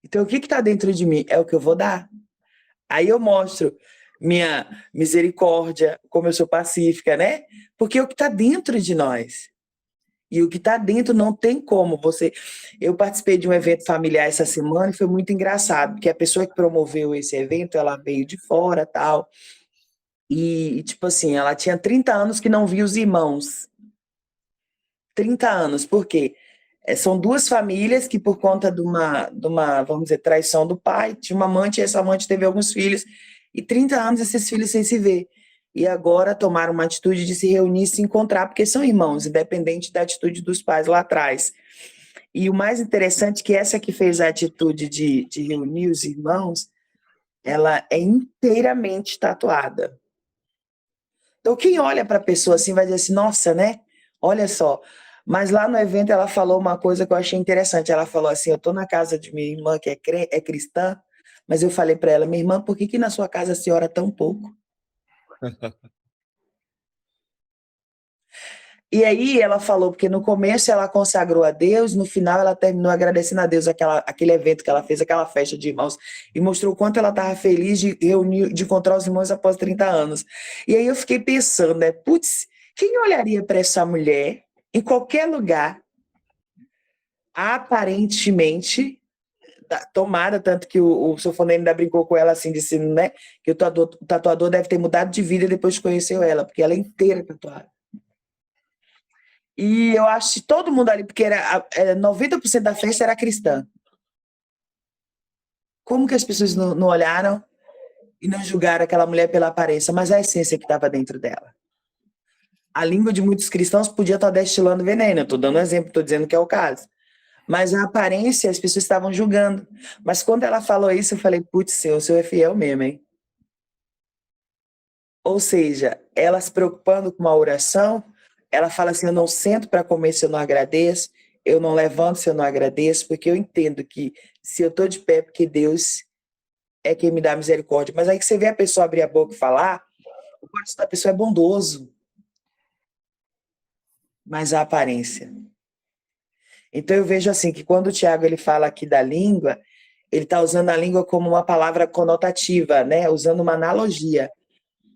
Então, o que está dentro de mim é o que eu vou dar. Aí eu mostro minha misericórdia, como eu sou pacífica, né? Porque é o que está dentro de nós. E o que está dentro não tem como você. Eu participei de um evento familiar essa semana e foi muito engraçado, porque a pessoa que promoveu esse evento, ela veio de fora, tal. E tipo assim, ela tinha 30 anos que não via os irmãos. 30 anos, por quê? São duas famílias que, por conta de uma, vamos dizer, traição do pai, tinha uma amante, e essa amante teve alguns filhos, e 30 anos esses filhos sem se ver. E agora tomaram uma atitude de se reunir e se encontrar, porque são irmãos, independente da atitude dos pais lá atrás. E o mais interessante é que essa que fez a atitude de reunir os irmãos, ela é inteiramente tatuada. Então, quem olha para a pessoa assim vai dizer assim, nossa, né? Olha só. Mas lá no evento ela falou uma coisa que eu achei interessante. Ela falou assim, eu estou na casa de minha irmã que é cristã, mas eu falei para ela, minha irmã, por que na sua casa se ora tão pouco? E aí ela falou, porque no começo ela consagrou a Deus, no final ela terminou agradecendo a Deus aquele evento que ela fez, aquela festa de irmãos, e mostrou o quanto ela estava feliz de reunir, de encontrar os irmãos após 30 anos. E aí eu fiquei pensando, né, putz, quem olharia para essa mulher em qualquer lugar, aparentemente, tomada, tanto que o Sofonênio ainda brincou com ela assim, disse, né, que o tatuador deve ter mudado de vida depois que conheceu ela, porque ela é inteira tatuada. E eu acho que todo mundo ali, porque 90% da festa era cristã. Como que as pessoas não olharam e não julgaram aquela mulher pela aparência, mas a essência que estava dentro dela? A língua de muitos cristãos podia estar destilando veneno. Eu estou dando um exemplo, estou dizendo que é o caso. Mas a aparência, as pessoas estavam julgando. Mas quando ela falou isso, eu falei, putz, o senhor é fiel mesmo, hein? Ou seja, ela se preocupando com uma oração, ela fala assim, eu não sento para comer se eu não agradeço, eu não levanto se eu não agradeço, porque eu entendo que se eu estou de pé, porque Deus é quem me dá misericórdia. Mas aí que você vê a pessoa abrir a boca e falar, o coração da pessoa é bondoso, mas a aparência. Então eu vejo assim, que quando o Tiago ele fala aqui da língua, ele está usando a língua como uma palavra conotativa, né? Usando uma analogia.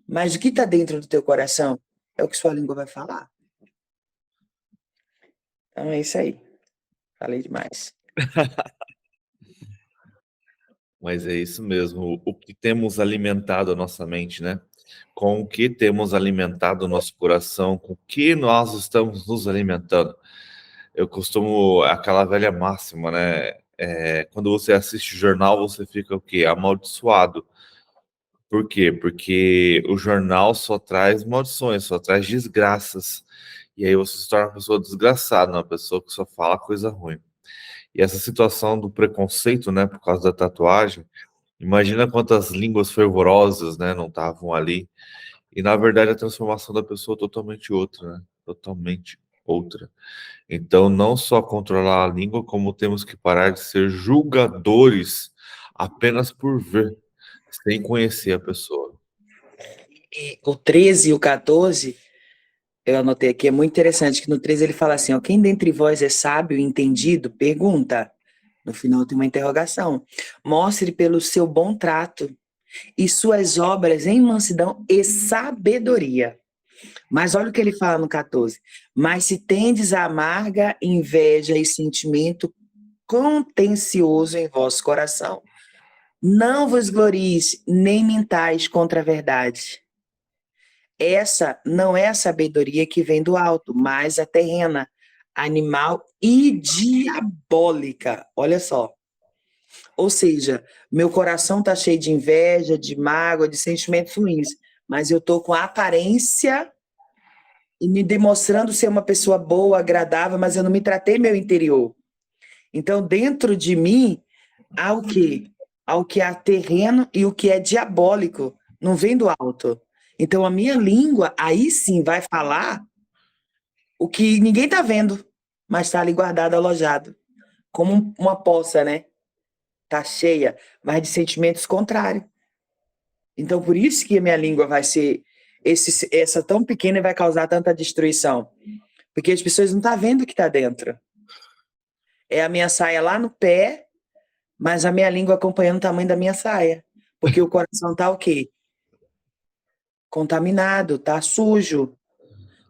Mas o que está dentro do teu coração é o que sua língua vai falar. Então é isso aí. Falei demais. Mas é isso mesmo, o que temos alimentado a nossa mente, né? Com o que temos alimentado o nosso coração, com o que nós estamos nos alimentando. Eu costumo, aquela velha máxima, né? Quando você assiste jornal, você fica o quê? Amaldiçoado. Por quê? Porque o jornal só traz maldições, só traz desgraças. E aí você se torna uma pessoa desgraçada, uma pessoa que só fala coisa ruim. E essa situação do preconceito, né, por causa da tatuagem, imagina quantas línguas fervorosas, né, não estavam ali. E na verdade a transformação da pessoa é totalmente outra, né? Totalmente outra. Então não só controlar a língua, como temos que parar de ser julgadores apenas por ver, sem conhecer a pessoa. E o 13 e o 14, eu anotei aqui, é muito interessante, que no 13 ele fala assim, ó, quem dentre vós é sábio e entendido, pergunta. No final tem uma interrogação. Mostre pelo seu bom trato e suas obras em mansidão e sabedoria. Mas olha o que ele fala no 14. Mas se tendes amarga inveja e sentimento contencioso em vosso coração, não vos glorieis, nem mintais contra a verdade. Essa não é a sabedoria que vem do alto, mas a terrena, animal e diabólica. Olha só. Ou seja, meu coração está cheio de inveja, de mágoa, de sentimentos ruins, mas eu estou com a aparência e me demonstrando ser uma pessoa boa, agradável, mas eu não me tratei meu interior. Então, dentro de mim, há o quê? Há o que é terreno e o que é diabólico, não vem do alto. Então, a minha língua, aí sim, vai falar o que ninguém está vendo, mas está ali guardado, alojado, como uma poça, né? Está cheia, mas de sentimentos contrários. Então, por isso que a minha língua vai ser essa tão pequena e vai causar tanta destruição. Porque as pessoas não estão vendo o que está dentro. É a minha saia lá no pé, mas a minha língua acompanhando o tamanho da minha saia. Porque o coração está o quê? Contaminado, está sujo.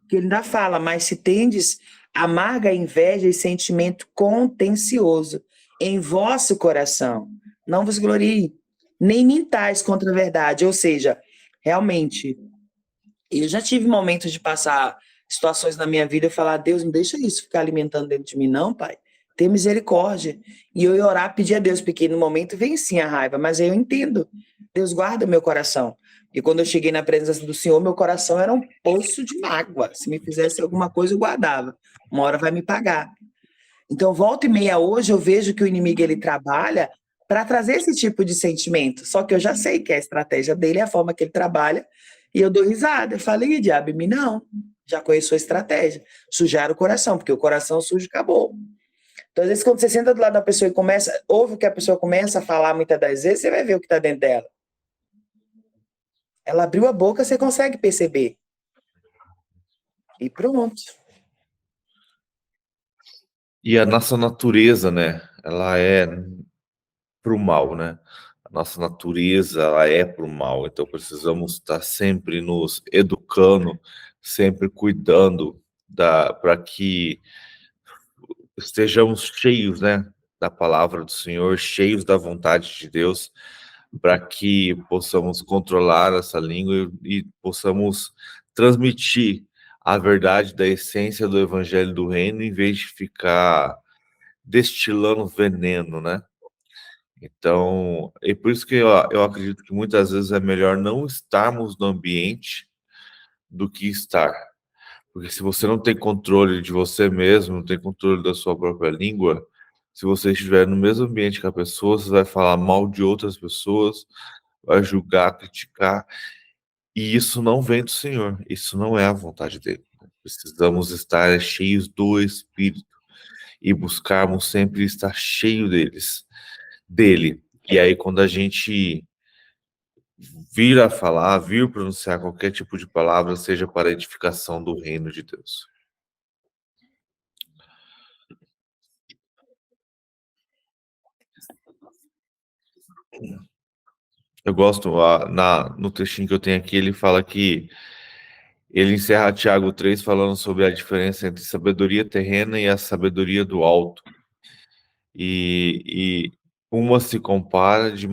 Que ele ainda fala, mas se tendes amarga inveja e sentimento contencioso em vosso coração, não vos glorie, nem mintais contra a verdade. Ou seja, realmente, eu já tive momentos de passar situações na minha vida e falar, Deus, não deixa isso ficar alimentando dentro de mim, não, Pai. Tem misericórdia. E eu ia orar, pedir a Deus, porque no momento vem sim a raiva, mas eu entendo. Deus guarda o meu coração. E quando eu cheguei na presença do Senhor, meu coração era um poço de mágoa. Se me fizesse alguma coisa, eu guardava. Uma hora vai me pagar. Então, volta e meia hoje, eu vejo que o inimigo ele trabalha para trazer esse tipo de sentimento. Só que eu já sei que a estratégia dele é a forma que ele trabalha. E eu dou risada. Eu falei, diabo, em mim não. Já conheço a estratégia. Sujar o coração, porque o coração sujo acabou. Então, às vezes, quando você senta do lado da pessoa e ouve o que a pessoa começa a falar muitas das vezes, você vai ver o que está dentro dela. Ela abriu a boca, você consegue perceber. E pronto. E a nossa natureza, né? Ela é pro mal, né? A nossa natureza, ela é pro mal. Então precisamos estar sempre nos educando, sempre cuidando para que estejamos cheios, né, da palavra do Senhor, cheios da vontade de Deus, para que possamos controlar essa língua e possamos transmitir a verdade da essência do evangelho do reino, em vez de ficar destilando veneno, né? Então, é por isso que eu acredito que muitas vezes é melhor não estarmos no ambiente do que estar. Porque se você não tem controle de você mesmo, não tem controle da sua própria língua, se você estiver no mesmo ambiente que a pessoa, você vai falar mal de outras pessoas, vai julgar, criticar, e isso não vem do Senhor, isso não é a vontade dele. Precisamos estar cheios do Espírito e buscarmos sempre estar cheio dele. E aí, quando a gente vir a falar, vir pronunciar qualquer tipo de palavra, seja para a edificação do reino de Deus. Eu gosto, no textinho que eu tenho aqui, ele fala que ele encerra Tiago 3 falando sobre a diferença entre sabedoria terrena e a sabedoria do alto. E uma se comporta de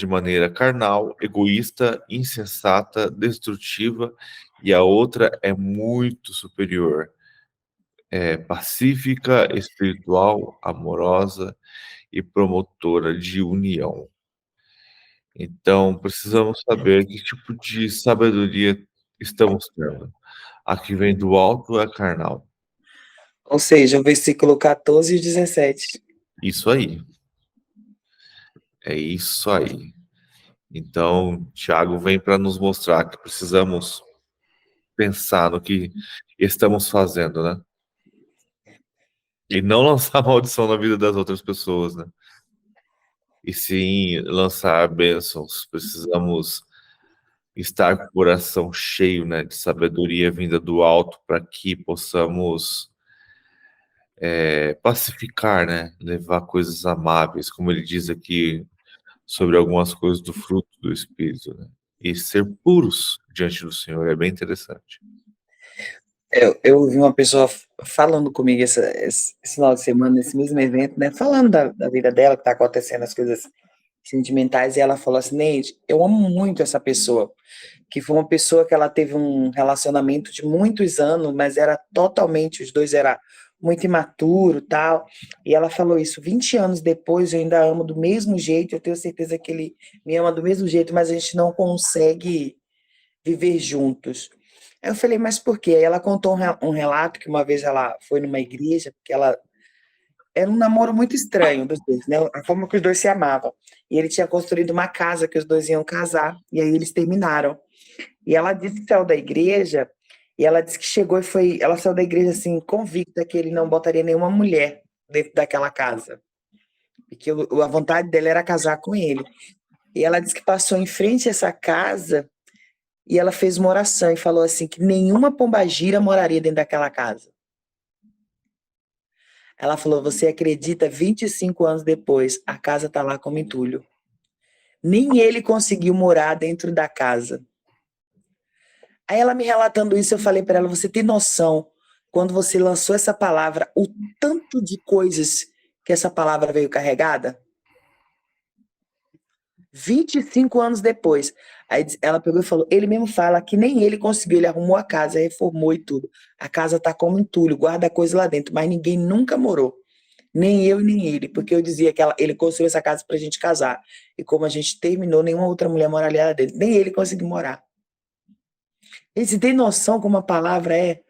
maneira carnal, egoísta, insensata, destrutiva, e a outra é muito superior. É pacífica, espiritual, amorosa e promotora de união. Então, precisamos saber que tipo de sabedoria estamos tendo. A que vem do alto é carnal. Ou seja, o versículo 14 e 17. Isso aí. É isso aí. Então, Tiago vem para nos mostrar que precisamos pensar no que estamos fazendo, né? E não lançar maldição na vida das outras pessoas, né? E sim lançar bênçãos. Precisamos estar com o coração cheio, né, de sabedoria vinda do alto, para que possamos pacificar, né, levar coisas amáveis, como ele diz aqui sobre algumas coisas do fruto do Espírito, né, e ser puros diante do Senhor. É bem interessante. Eu ouvi uma pessoa falando comigo esse final de semana, nesse mesmo evento, né? Falando da vida dela, que tá acontecendo as coisas sentimentais, e ela falou assim, Neide, eu amo muito essa pessoa, que foi uma pessoa que ela teve um relacionamento de muitos anos, mas era totalmente, os dois eram muito imaturo, tal, e ela falou isso, 20 anos depois eu ainda amo do mesmo jeito, eu tenho certeza que ele me ama do mesmo jeito, mas a gente não consegue viver juntos. Aí eu falei, mas por quê? Aí ela contou um relato que uma vez ela foi numa igreja, porque ela era um namoro muito estranho dos dois, né? A forma que os dois se amavam. E ele tinha construído uma casa que os dois iam casar, e aí eles terminaram. E ela disse que saiu da igreja, e ela disse que chegou e foi. Ela saiu da igreja assim, convicta que ele não botaria nenhuma mulher dentro daquela casa. E que a vontade dele era casar com ele. E ela disse que passou em frente a essa casa e ela fez uma oração e falou assim: que nenhuma pombagira moraria dentro daquela casa. Ela falou: você acredita, 25 anos depois, a casa está lá como entulho. Nem ele conseguiu morar dentro da casa. Aí ela me relatando isso, eu falei para ela: você tem noção, quando você lançou essa palavra, o tanto de coisas que essa palavra veio carregada? 25 anos depois. Aí ela pegou e falou: ele mesmo fala que nem ele conseguiu, ele arrumou a casa, reformou e tudo. A casa tá como entulho, guarda coisa lá dentro, mas ninguém nunca morou. Nem eu, nem ele, porque eu dizia que ele construiu essa casa pra gente casar. E como a gente terminou, nenhuma outra mulher moraria lá dentro. Nem ele conseguiu morar. E você tem noção como a palavra é?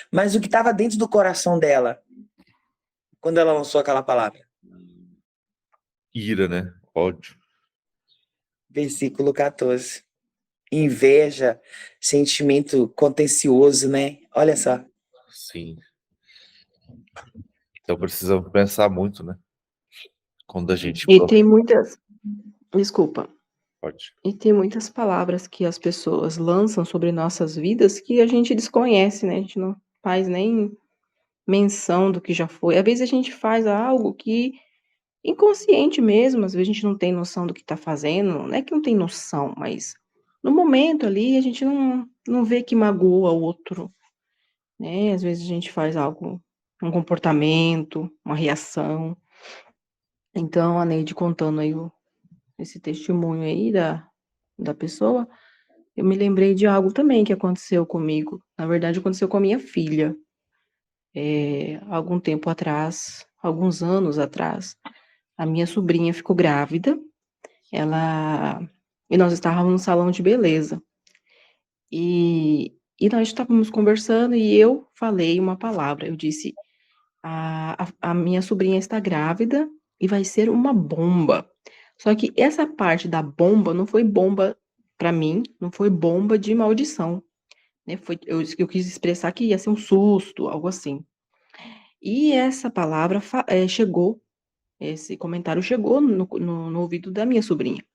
Mas o que estava dentro do coração dela, quando ela lançou aquela palavra? Ira, né? Ódio. Versículo 14. Inveja, sentimento contencioso, né? Olha só. Sim. Então precisamos pensar muito, né? Quando a gente E tem muitas. Desculpa. pode. E tem muitas palavras que as pessoas lançam sobre nossas vidas que a gente desconhece, né? A gente não faz nem menção do que já foi. Às vezes a gente faz algo que inconsciente mesmo, às vezes a gente não tem noção do que tá fazendo, não é que não tem noção, mas no momento ali a gente não vê que magoa o outro, né? Às vezes a gente faz algo, um comportamento, uma reação. Então, a Neide contando aí esse testemunho aí da pessoa, eu me lembrei de algo também que aconteceu comigo. Na verdade, aconteceu com a minha filha. Algum tempo atrás, alguns anos atrás, a minha sobrinha ficou grávida. E nós estávamos no salão de beleza. E nós estávamos conversando e eu falei uma palavra. Eu disse: a minha sobrinha está grávida e vai ser uma bomba. Só que essa parte da bomba não foi bomba para mim, não foi bomba de maldição, né? Eu quis expressar que ia ser um susto, algo assim. E essa palavra chegou, esse comentário chegou no ouvido da minha sobrinha.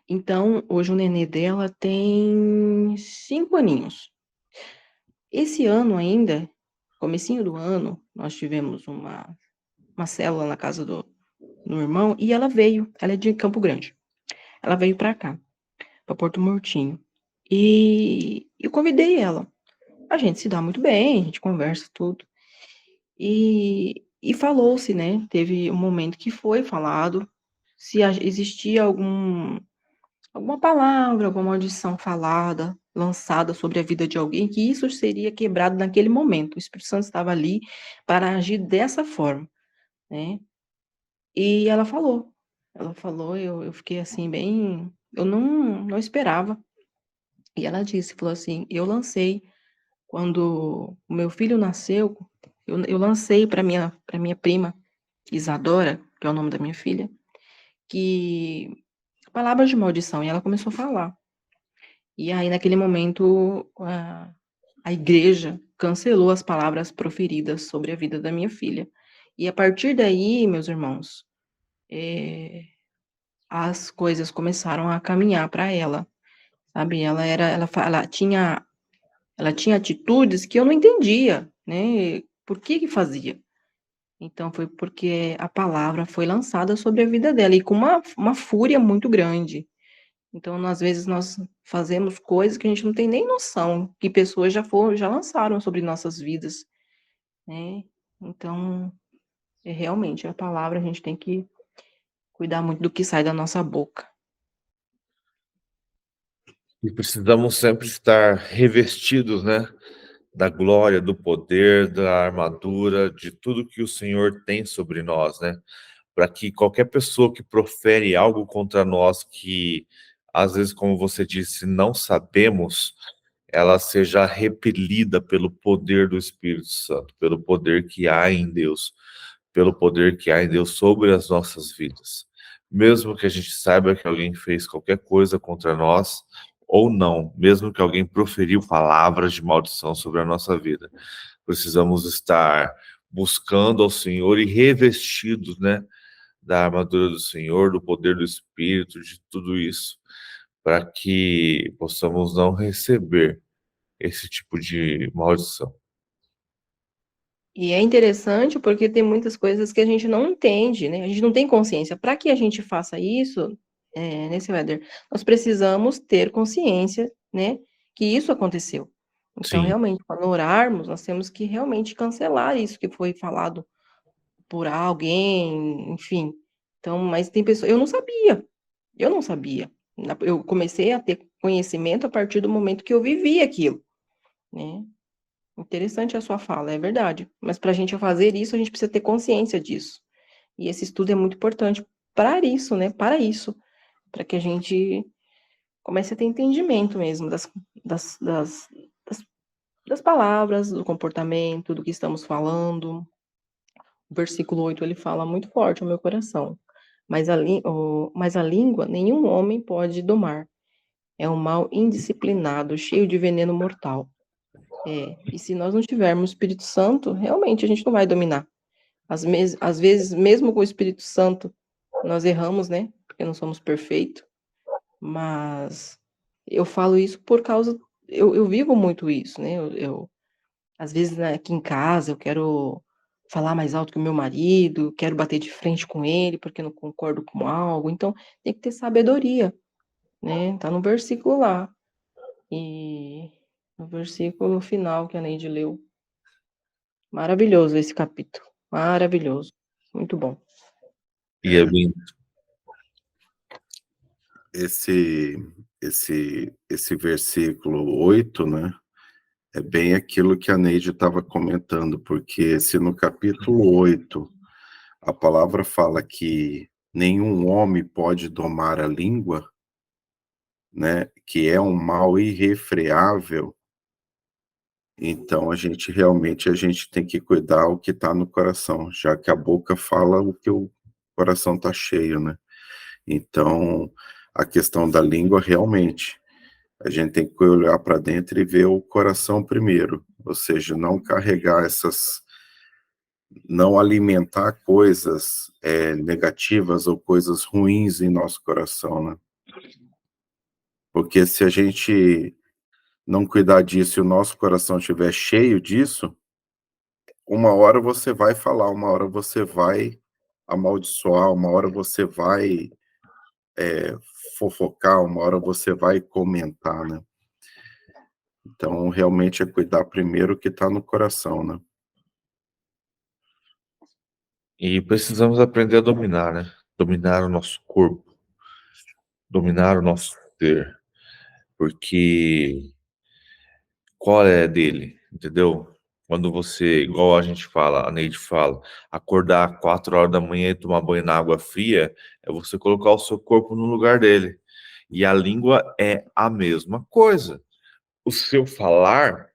Então, hoje o nenê dela tem 5 aninhos. Esse ano ainda, comecinho do ano, nós tivemos uma célula na casa do irmão e ela é de Campo Grande. Ela veio para cá, para Porto Murtinho. E eu convidei ela. A gente se dá muito bem, a gente conversa tudo. E falou-se, né? Teve um momento que foi falado se existia alguma palavra, alguma maldição falada, lançada sobre a vida de alguém, que isso seria quebrado naquele momento. O Espírito Santo estava ali para agir dessa forma, né? E ela falou, eu fiquei assim, bem, eu não esperava. E ela falou assim: eu lancei, quando o meu filho nasceu, eu lancei para minha prima, Isadora, que é o nome da minha filha, que palavras de maldição, e ela começou a falar. E aí, naquele momento, a igreja cancelou as palavras proferidas sobre a vida da minha filha. E a partir daí, meus irmãos, as coisas começaram a caminhar para ela, sabe? Ela tinha atitudes que eu não entendia, né? Por que fazia? Então foi porque a palavra foi lançada sobre a vida dela e com uma fúria muito grande. Então, às vezes nós fazemos coisas que a gente não tem nem noção que pessoas já lançaram sobre nossas vidas, né? Então, realmente a palavra a gente tem que cuidar muito do que sai da nossa boca. E precisamos sempre estar revestidos, né? Da glória, do poder, da armadura, de tudo que o Senhor tem sobre nós, né? Para que qualquer pessoa que profere algo contra nós, que às vezes, como você disse, não sabemos, ela seja repelida pelo poder do Espírito Santo, pelo poder que há em Deus, pelo poder que há em Deus sobre as nossas vidas. Mesmo que a gente saiba que alguém fez qualquer coisa contra nós, ou não, mesmo que alguém proferiu palavras de maldição sobre a nossa vida, precisamos estar buscando ao Senhor e revestidos, né, da armadura do Senhor, do poder do Espírito, de tudo isso, para que possamos não receber esse tipo de maldição. E é interessante porque tem muitas coisas que a gente não entende, né? A gente não tem consciência. Para que a gente faça isso, nesse weather, nós precisamos ter consciência, né, que isso aconteceu. Então, Sim, realmente, quando orarmos, nós temos que realmente cancelar isso que foi falado por alguém, enfim. Então, mas tem pessoas, eu não sabia. Eu comecei a ter conhecimento a partir do momento que eu vivi aquilo, né? Interessante a sua fala, é verdade. Mas para a gente fazer isso, a gente precisa ter consciência disso. E esse estudo é muito importante para isso, né? Para que a gente comece a ter entendimento mesmo das, das, das, das palavras, do comportamento, do que estamos falando. O versículo 8 ele fala muito forte ao meu coração. Mas a língua nenhum homem pode domar. É um mal indisciplinado, cheio de veneno mortal. E se nós não tivermos o Espírito Santo, realmente a gente não vai dominar. Às vezes, mesmo com o Espírito Santo, nós erramos, né? Porque não somos perfeitos. Mas eu falo isso por causa. Eu vivo muito isso, né? Às vezes, né, aqui em casa, eu quero falar mais alto que o meu marido, quero bater de frente com ele porque não concordo com algo. Então, tem que ter sabedoria, né? Tá no versículo lá. E no versículo final que a Neide leu. Maravilhoso esse capítulo. Maravilhoso. Muito bom. e é bem Esse versículo 8, né? É bem aquilo que a Neide estava comentando, porque se no capítulo 8 a palavra fala que nenhum homem pode domar a língua, né? Que é um mal irrefreável, então a gente tem que cuidar o que está no coração, já que a boca fala o que o coração está cheio, né? Então, a questão da língua, realmente, a gente tem que olhar para dentro e ver o coração primeiro, ou seja, não alimentar coisas negativas ou coisas ruins em nosso coração, né? Porque se a gente não cuidar disso e o nosso coração estiver cheio disso, uma hora você vai falar, uma hora você vai amaldiçoar, uma hora você vai fofocar, uma hora você vai comentar, né? Então, realmente é cuidar primeiro o que está no coração, né? E precisamos aprender a dominar, né? Dominar o nosso corpo, dominar o nosso ser, porque qual é dele, entendeu? Quando você, igual a gente fala, a Neide fala, acordar 4 horas da manhã e tomar banho na água fria, é você colocar o seu corpo no lugar dele. E a língua é a mesma coisa. O seu falar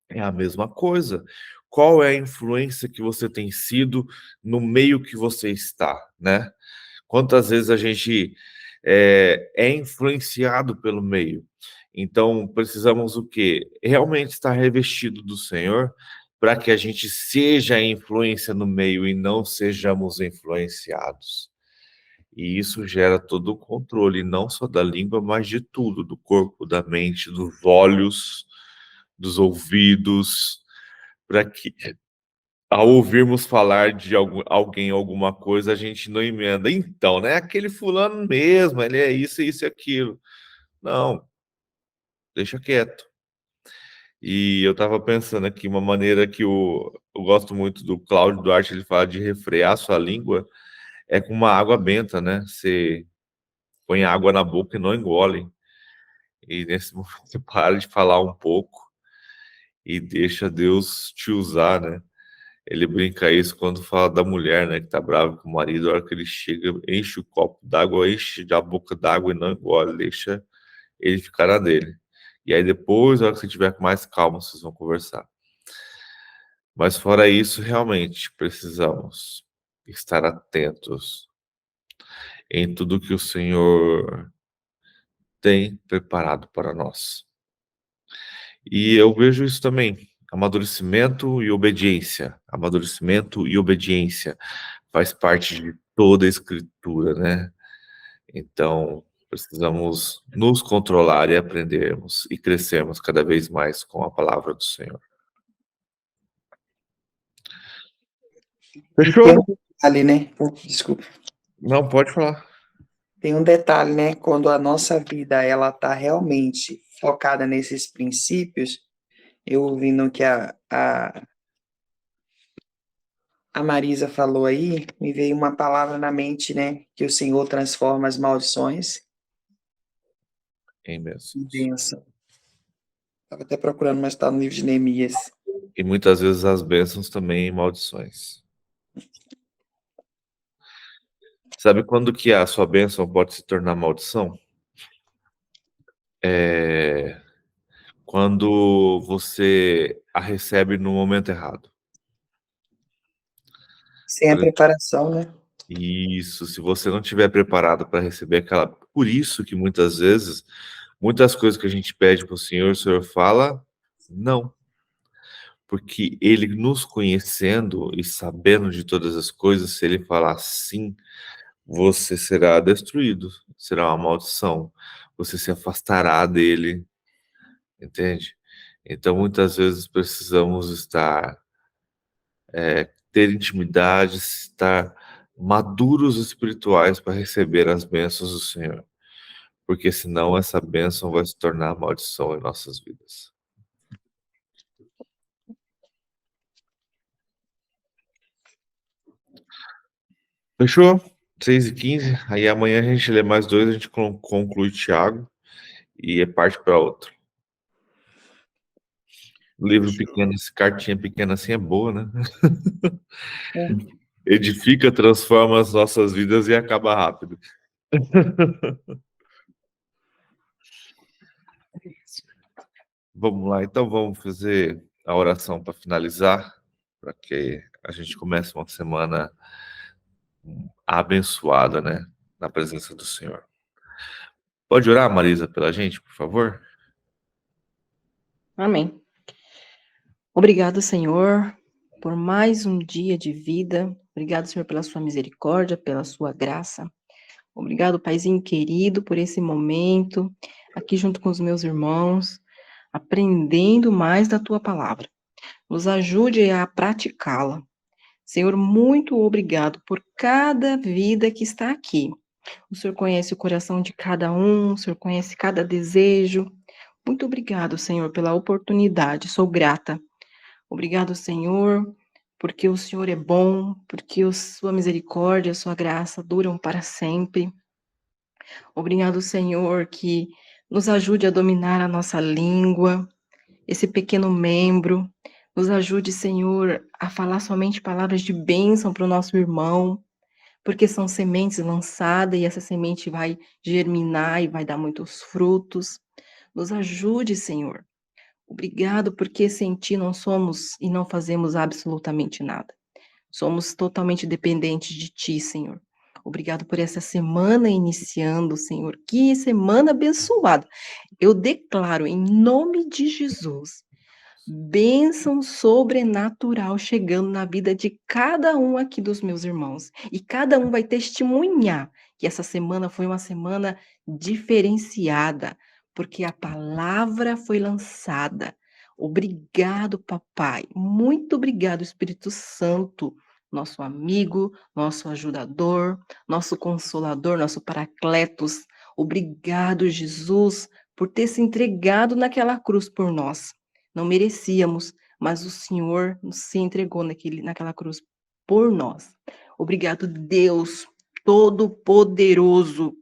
é a mesma coisa. Qual é a influência que você tem sido no meio que você está, né? Quantas vezes a gente é influenciado pelo meio? Então, precisamos o quê? Realmente estar revestido do Senhor para que a gente seja a influência no meio e não sejamos influenciados. E isso gera todo o controle, não só da língua, mas de tudo, do corpo, da mente, dos olhos, dos ouvidos, para que ao ouvirmos falar de alguém alguma coisa, a gente não emenda. Então, né? Aquele fulano mesmo, ele é isso, isso e aquilo. Não, deixa quieto. E eu estava pensando aqui, uma maneira que eu gosto muito do Cláudio Duarte, ele fala de refrear sua língua, é com uma água benta, né? Você põe água na boca e não engole. E nesse momento você para de falar um pouco e deixa Deus te usar, né? Ele brinca isso quando fala da mulher, né, que tá brava com o marido, a hora que ele chega, enche o copo d'água, enche a boca d'água e não engole, deixa ele ficar na dele. E aí depois, na hora que você tiver com mais calma, vocês vão conversar. Mas fora isso, realmente, precisamos estar atentos em tudo que o Senhor tem preparado para nós. E eu vejo isso também, amadurecimento e obediência. Amadurecimento e obediência faz parte de toda a Escritura, né? Então, precisamos nos controlar e aprendermos e crescermos cada vez mais com a palavra do Senhor. E tem Fechou? um detalhe, né? Desculpa. Não, pode falar. Tem um detalhe, né? Quando a nossa vida ela tá realmente focada nesses princípios, eu ouvindo que a Marisa falou aí, me veio uma palavra na mente, né? Que o Senhor transforma as maldições Em em bênçãos. bênção. Estava até procurando, mas está no livro de Neemias. E muitas vezes as bênçãos também em maldições. Sabe quando que a sua bênção pode se tornar maldição? Quando você a recebe no momento errado. Sem a preparação, né? Isso, se você não estiver preparado para receber aquela... Por isso que muitas vezes, muitas coisas que a gente pede para o Senhor fala não. Porque Ele nos conhecendo e sabendo de todas as coisas, se Ele falar sim, você será destruído, será uma maldição. Você se afastará dele, entende? Então, muitas vezes precisamos ter intimidade, estar maduros espirituais para receber as bênçãos do Senhor. Porque senão essa bênção vai se tornar maldição em nossas vidas. Fechou? 6h15. Aí amanhã a gente lê mais 2, a gente conclui Tiago e parte para outro. Livro pequeno, cartinha pequena assim é boa, né? Edifica, transforma as nossas vidas e acaba rápido. Vamos lá, então vamos fazer a oração para finalizar, para que a gente comece uma semana abençoada, né? Na presença do Senhor. Pode orar, Marisa, pela gente, por favor? Amém. Obrigado, Senhor, por mais um dia de vida. Obrigado, Senhor, pela sua misericórdia, pela sua graça. Obrigado, Paizinho querido, por esse momento, aqui junto com os meus irmãos, aprendendo mais da tua palavra. Nos ajude a praticá-la. Senhor, muito obrigado por cada vida que está aqui. O Senhor conhece o coração de cada um, o Senhor conhece cada desejo. Muito obrigado, Senhor, pela oportunidade. Sou grata. Obrigado, Senhor, porque o Senhor é bom, porque a sua misericórdia, a sua graça duram para sempre. Obrigado, Senhor, que nos ajude a dominar a nossa língua, esse pequeno membro. Nos ajude, Senhor, a falar somente palavras de bênção para o nosso irmão, porque são sementes lançadas e essa semente vai germinar e vai dar muitos frutos. Nos ajude, Senhor. Obrigado, porque sem ti não somos e não fazemos absolutamente nada. Somos totalmente dependentes de ti, Senhor. Obrigado por essa semana iniciando, Senhor. Que semana abençoada. Eu declaro em nome de Jesus, bênção sobrenatural chegando na vida de cada um aqui dos meus irmãos. E cada um vai testemunhar que essa semana foi uma semana diferenciada, porque a palavra foi lançada. Obrigado, papai. Muito obrigado, Espírito Santo, nosso amigo, nosso ajudador, nosso consolador, nosso paracletos. Obrigado, Jesus, por ter se entregado naquela cruz por nós. Não merecíamos, mas o Senhor se entregou naquela cruz por nós. Obrigado, Deus Todo-Poderoso.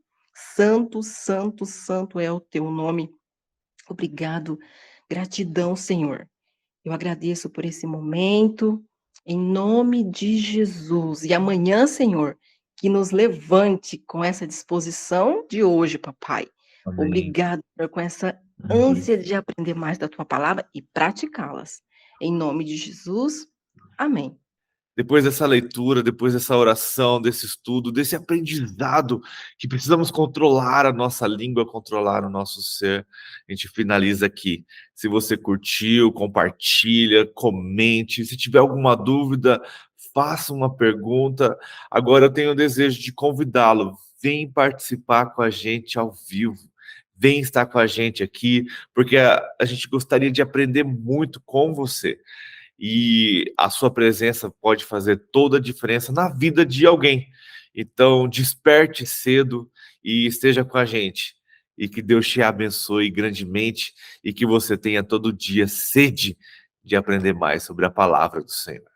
Santo, santo, santo é o teu nome. Obrigado, gratidão, Senhor. Eu agradeço por esse momento, em nome de Jesus. E amanhã, Senhor, que nos levante com essa disposição de hoje, papai. Amém. Obrigado, Senhor, com essa em sede de aprender mais da tua palavra e praticá-las. Em nome de Jesus, amém. Depois dessa leitura, depois dessa oração, desse estudo, desse aprendizado, que precisamos controlar a nossa língua, controlar o nosso ser, a gente finaliza aqui. Se você curtiu, compartilha, comente. Se tiver alguma dúvida, faça uma pergunta. Agora eu tenho o desejo de convidá-lo. Vem participar com a gente ao vivo. Vem estar com a gente aqui, porque a gente gostaria de aprender muito com você. E a sua presença pode fazer toda a diferença na vida de alguém. Então, desperte cedo e esteja com a gente. E que Deus te abençoe grandemente e que você tenha todo dia sede de aprender mais sobre a palavra do Senhor.